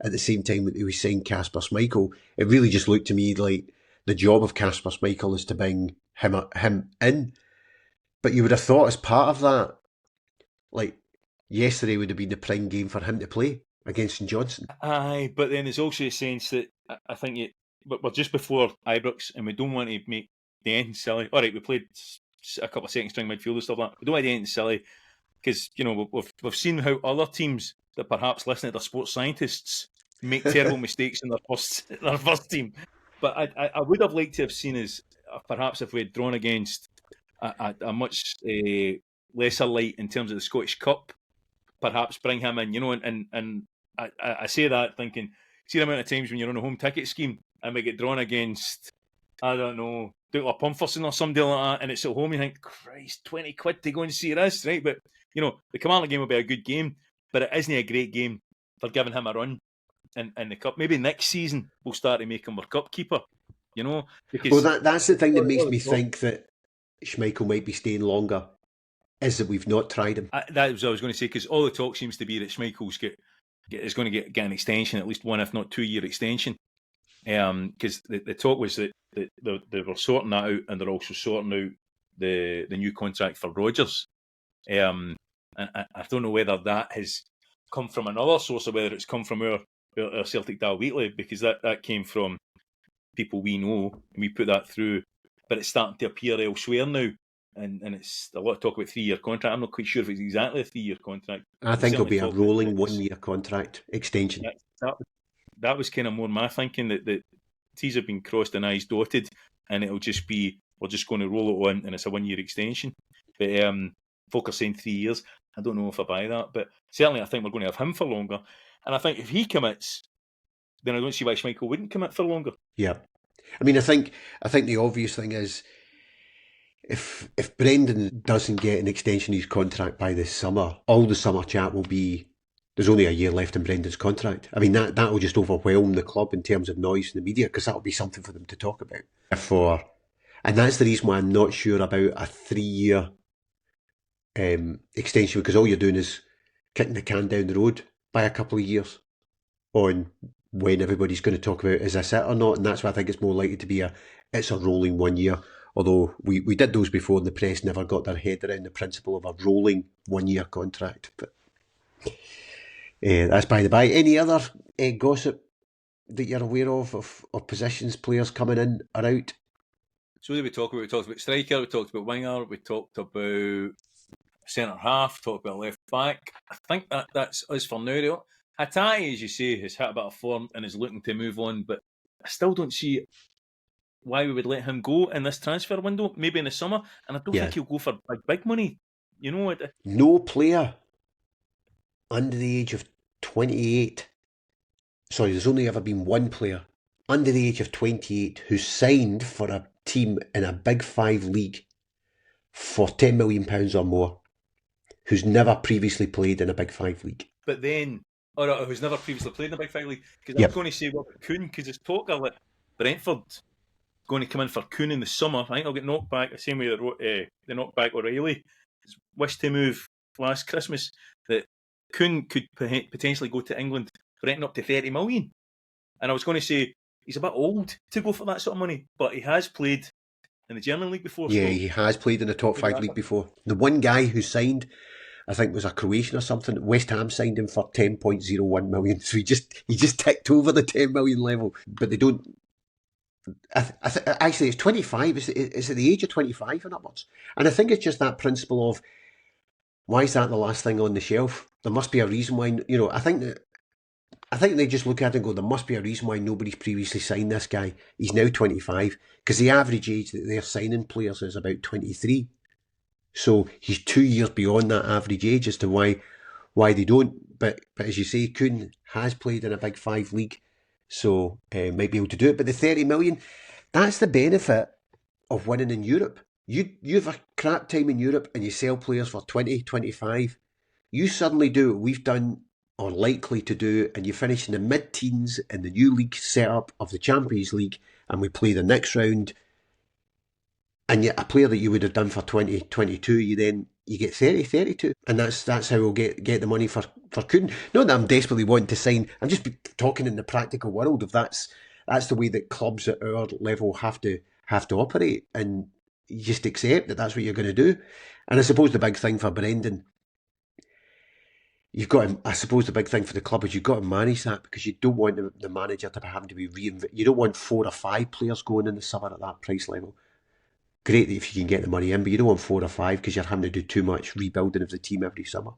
at the same time that we signed Kasper Schmeichel. It really just looked to me like the job of Kasper Schmeichel is to bring him in. But you would have thought as part of that, like, yesterday would have been the prime game for him to play against St Johnstone. Aye, but then there's also a sense that I think we're just before Ibrox and we don't want to make the anything silly. All right, we played a couple of second string midfielders stuff like that. We don't want to do anything silly because we've seen how other teams that perhaps listen to their sports scientists make terrible mistakes in their first team. But I would have liked to have seen us perhaps if we had drawn against a much lesser light in terms of the Scottish Cup, perhaps bring him in, and I say that thinking, see the amount of times when you're on a home ticket scheme and we get drawn against, I don't know, Dukla Pumferson or somebody like that, and it's at home, you think, Christ, £20 to go and see this, right? But the Kilmarnock game will be a good game, but it isn't a great game for giving him a run in the cup. Maybe next season we'll start to make him our cup keeper. Because that's the thing that makes me think that Schmeichel might be staying longer, is that we've not tried him. That was what I was going to say, because all the talk seems to be that Schmeichel's is going to get an extension, at least 1, if not 2 year extension. Because the talk was that they were sorting that out, and they're also sorting out the new contract for Rodgers. And I don't know whether that has come from another source or whether it's come from our Celtic Dial Weekly, because that came from people we know, and we put that through. But it's starting to appear elsewhere now, and it's a lot of talk about 3 year contract. I'm not quite sure if it's exactly a 3 year contract. I think it'll be a rolling 1 year contract extension. That was kind of more my thinking, that T's have been crossed and I's dotted, and it'll just be, we're just going to roll it on, and it's a 1 year extension. But folk are saying 3 years. I don't know if I buy that, but certainly I think we're going to have him for longer. And I think if he commits, then I don't see why Schmeichel wouldn't commit for longer. Yeah. I mean, I think the obvious thing is, if Brendan doesn't get an extension of his contract by this summer, all the summer chat will be, there's only a year left in Brendan's contract. I mean, that will just overwhelm the club in terms of noise in the media, because that'll be something for them to talk about. And that's the reason why I'm not sure about a 3 year extension, because all you're doing is kicking the can down the road by a couple of years on when everybody's going to talk about, is this it or not? And that's why I think it's more likely to be it's a rolling 1 year. Although we did those before, and the press never got their head around the principle of a rolling 1 year contract. But that's by the by. Any other gossip that you're aware of positions, players coming in or out? So what did we talk about? We talked about striker, we talked about winger, we talked about centre half, talked about left back. I think that's us for now. Hatate, as you say, has hit a bit of form and is looking to move on, but I still don't see why we would let him go in this transfer window, maybe in the summer, and I don't think he'll go for big money. No player under the age of 28, sorry, there's only ever been one player under the age of 28 who signed for a team in a Big Five league for £10 million or more, who's never previously played in a Big Five league. But then, or who's never previously played in a Big Five league, because I was going to say Robert Kuhn, because there's talk of Brentford going to come in for Kuhn in the summer. I think they'll get knocked back the same way they knocked back O'Reilly. Wished to move last Christmas, that Kuhn could potentially go to England renting up to 30 million. And I was going to say, he's a bit old to go for that sort of money, but he has played in the German league before. Yeah, he has played in the top 5 league before. The one guy who signed, I think, was a Croatian or something. West Ham signed him for 10.01 million. So he just ticked over the 10 million level. But they don't. Actually, it's 25. It's at the age of 25 and upwards. And I think it's just that principle of, why is that the last thing on the shelf? There must be a reason why. I think they just look at it and go, there must be a reason why nobody's previously signed this guy. He's now 25, because the average age that they're signing players is about 23. So he's 2 years beyond that average age as to why they don't. But as you say, Kuhn has played in a Big Five league, so might be able to do it. But the 30 million, that's the benefit of winning in Europe. You have a crap time in Europe and you sell players for 20, 25. You suddenly do what we've done, or likely to do, and you finish in the mid-teens in the new league setup of the Champions League, and we play the next round, and yet a player that you would have done for 20, 22, you get 30, 32, and that's how we'll get the money for Kuhn. Not that I'm desperately wanting to sign, I'm just talking in the practical world, if that's the way that clubs at our level have to operate, and you just accept that that's what you're going to do. And I suppose the big thing for Brendan, I suppose the big thing for the club is you've got to manage that, because you don't want the manager to be having to be you don't want 4 or 5 players going in the summer at that price level. Great if you can get the money in, but you don't want 4 or 5 because you're having to do too much rebuilding of the team every summer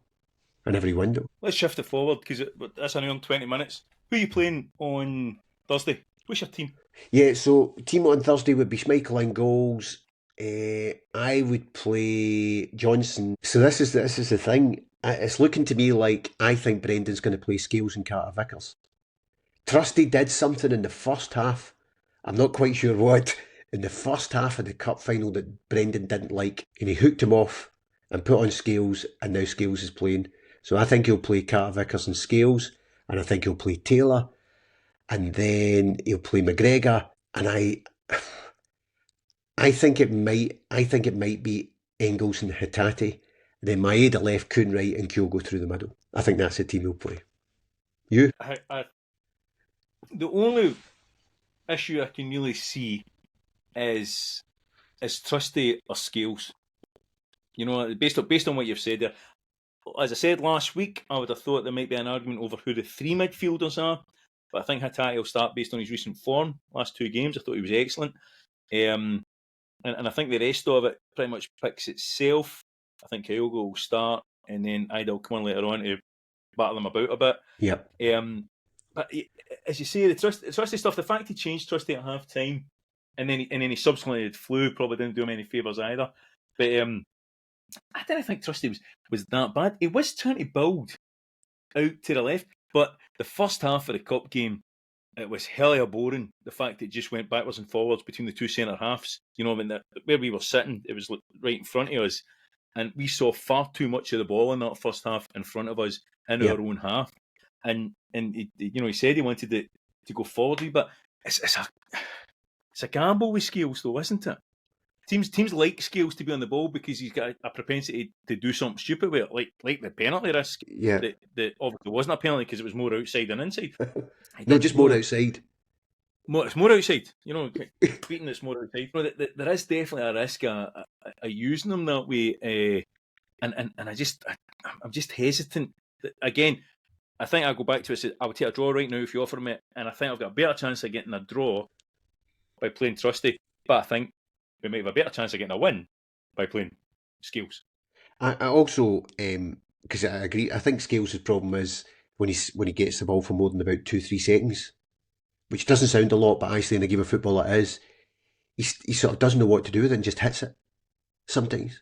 and every window. Let's shift it forward, because that's only on 20 minutes. Who are you playing on Thursday? What's your team? Yeah, so team on Thursday would be Schmeichel in goals. I would play Johnson. So this is the thing. It's looking to me like I think Brendan's going to play Scales and Carter Vickers. Trusty did something in the first half. I'm not quite sure what. In the first half of the cup final that Brendan didn't like, and he hooked him off, and put on Scales, and now Scales is playing. So I think he'll play Carter Vickers and Scales, and I think he'll play Taylor, and then he'll play McGregor, and I think it might be Engels and Hatate, then Maeda left, Kuhn right, and Kyogo through the middle. I think that's the team he'll play. You? The only issue I can really see is Trusty or Scales. You know, based on what you've said there. As I said last week, I would have thought there might be an argument over who the three midfielders are, but I think Hatate will start based on his recent form. Last 2 games, I thought he was excellent. And I think the rest of it pretty much picks itself. I think Kyogo will start, and then Ida will come on later on to battle them about a bit. Yep. But as you say, the Trusty stuff, the fact he changed Trusty at half time, and then he subsequently had flu, probably didn't do him any favours either. But I didn't think Trusty was that bad. He was trying to build out to the left, but the first half of the cup game, it was hella boring. The fact it just went backwards and forwards between the two centre halves. You know, where we were sitting, it was right in front of us, and we saw far too much of the ball in that first half in front of us in our own half. And he said he wanted to go forward, but it's a gamble with Scales, though, isn't it? Teams like Scales to be on the ball because he's got a propensity to do something stupid with it, like the penalty risk. Yeah. That obviously wasn't a penalty because it was more outside than inside. No, just more outside. It's more outside. You know, beating it's more outside. But there is definitely a risk of using them that way. And I'm just hesitant. Again, I think I'll go back to it. I would take a draw right now if you offer me it, and I think I've got a better chance of getting a draw by playing Trusty. But I think we might have a better chance of getting a win by playing Scales. I also, because I agree, I think Scales' problem is when he gets the ball for more than about 2-3 seconds, which doesn't sound a lot, but actually in a game of football it is. He sort of doesn't know what to do with it and just hits it sometimes.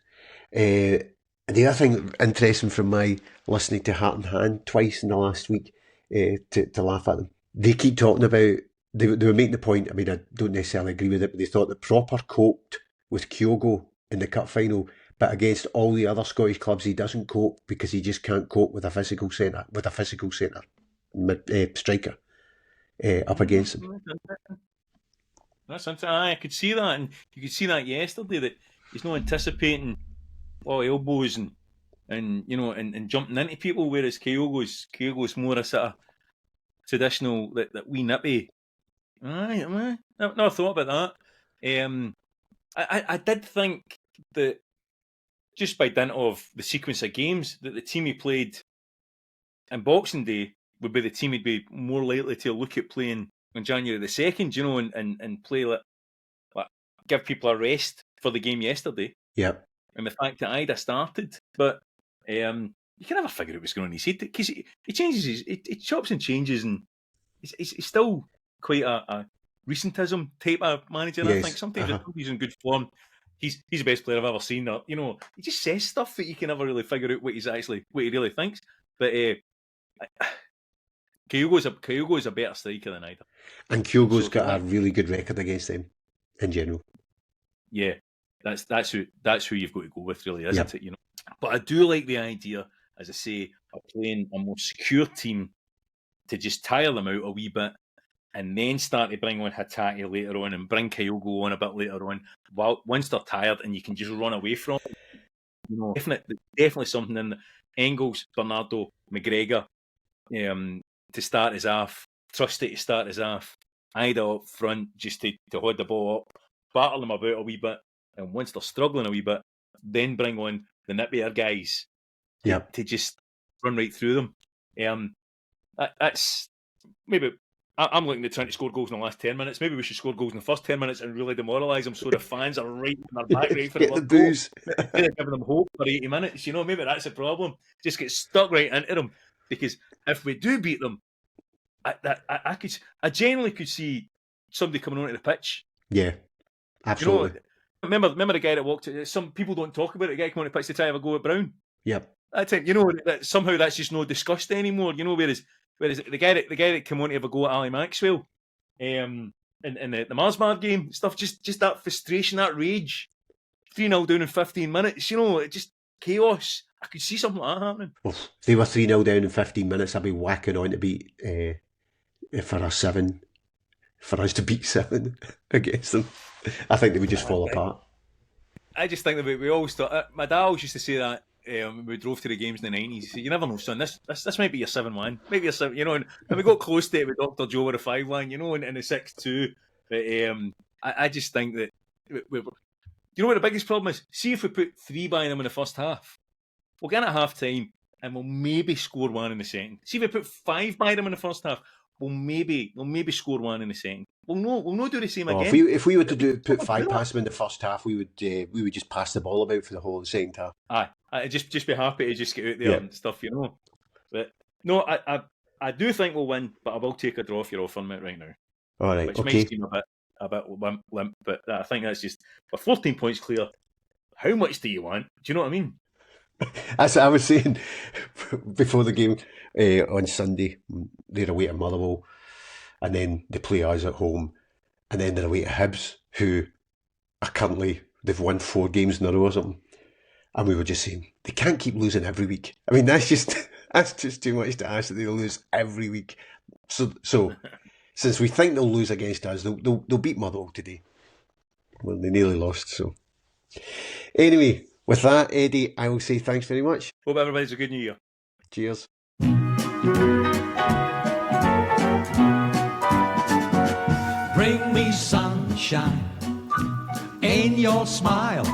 And the other thing interesting from my listening to Heart and Hand twice in the last week, to laugh at them, they keep talking about, they were making the point, I mean, I don't necessarily agree with it, but they thought that Proper coped with Kyogo in the cup final, but against all the other Scottish clubs he doesn't cope because he just can't cope with a physical centre striker up against him. That's interesting. I could see that, and you could see that yesterday, that he's not anticipating elbows and jumping into people, whereas Kyogo's more a sort of traditional that wee nippy. I've never thought about that. I did think that just by dint of the sequence of games, that the team he played in Boxing Day would be the team he'd be more likely to look at playing on January the 2nd, you know, and play like give people a rest for the game yesterday. Yep. And the fact that Ida started, but you can never figure out what's going on in his head because he changes he chops and changes, and he's still quite a recentism type of manager. Yes. I think sometimes he's in good form. He's the best player I've ever seen. You know, he just says stuff that you can never really figure out what he really thinks. But Kyogo is a better striker than Ida, and Kyogo's got a really good record against them in general. Yeah, that's who you've got to go with, really, isn't it? You know, but I do like the idea, as I say, of playing a more secure team to just tire them out a wee bit, and then start to bring on Hatate later on and bring Kyogo on a bit later on. Once they're tired and you can just run away from them. You know, definitely something in Engels, Bernardo, McGregor to start us off, Trusty to start us off, Ida up front just to hold the ball up, battle them about a wee bit, and once they're struggling a wee bit, then bring on the nippier guys to just run right through them. That's maybe I'm looking at trying to score goals in the last 10 minutes. Maybe we should score goals in the first 10 minutes and really demoralise them so the fans are right in their back right for get the booze. Giving them hope for 80 minutes. You know, maybe that's a problem. Just get stuck right into them, because if we do beat them, I genuinely could see somebody coming onto the pitch. Yeah, absolutely. You know, remember the guy that walked. Some people don't talk about it. The guy coming onto the pitch to try to have a go at Brown. Yep. That's it. You know, somehow that's just no discussed anymore. You know, whereas the guy that came on to have a go at Ali Maxwell, in the Marsmard game, stuff, just that frustration, that rage, 3-0 down in 15 minutes. You know, it just chaos. I could see something like that happening. Well, if they were 3-0 down in 15 minutes, I'd be whacking on to beat for a 7. For us to beat 7 against them. I think they would just fall apart. I just think that we always thought. My dad always used to say that when we drove to the games in the 90s. He said, "You never know, son. This might be your 7-1, maybe a 7." You know, and we got close to it with Dr. Joe with a 5-1. You know, and a 6-2. But I just think that you know what the biggest problem is. See if we put 3 by them in the first half, we'll get at half time and we'll maybe score 1 in the second. See if we put 5 by them in the first half, we'll maybe score 1 in the second. We'll not do the same again. If we were to put 5 past them in the first half, we would just pass the ball about for the whole of the second half. I'd just be happy to just get out there and stuff, you know. But no, I do think we'll win, but I will take a draw if you're offering it right now. All right, which okay. might seem a bit limp, but I think that's just we're 14 points clear. How much do you want? Do you know what I mean? As I was saying before the game on Sunday, they're away to Motherwell, and then they play us at home, and then they're away to Hibs, who are currently, they've won 4 games in a row or something. And we were just saying, they can't keep losing every week. I mean, that's just too much to ask that they'll lose every week. So since we think they'll lose against us, they'll beat Motherwell today. Well, they nearly lost, so. Anyway, with that, Eddie, I will say thanks very much. Hope everybody's a good new year. Cheers. Bring me sunshine in your smile.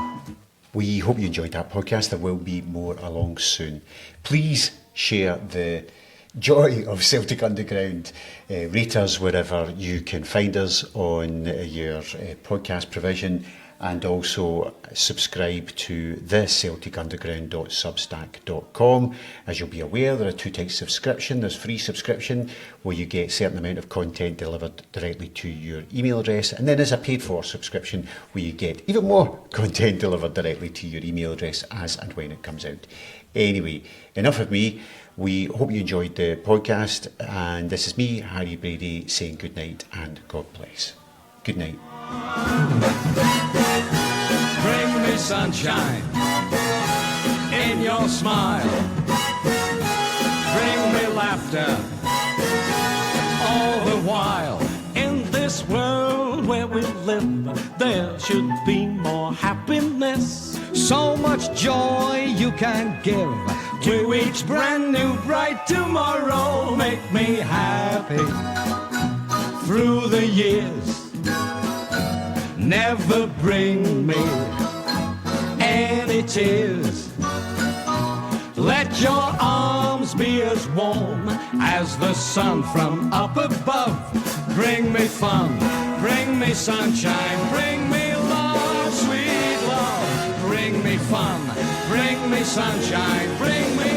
We hope you enjoyed that podcast. There will be more along soon. Please share the joy of Celtic Underground. Rate us wherever you can find us on your podcast provision, and also subscribe to the celticunderground.substack.com. As you'll be aware, there are 2 types of subscription. There's free subscription, where you get a certain amount of content delivered directly to your email address, and then there's a paid for subscription, where you get even more content delivered directly to your email address as and when it comes out. Anyway, enough of me. We hope you enjoyed the podcast, and this is me, Harry Brady, saying good night and God bless. Good night. Bring me sunshine in your smile. Bring me laughter all the while. In this world where we live, there should be more happiness. So much joy you can give to each brand new bright tomorrow. Make me happy through the years. Never bring me any tears. Let your arms be as warm as the sun from up above. Bring me fun, bring me sunshine, bring me love, sweet love. Bring me fun, bring me sunshine, bring me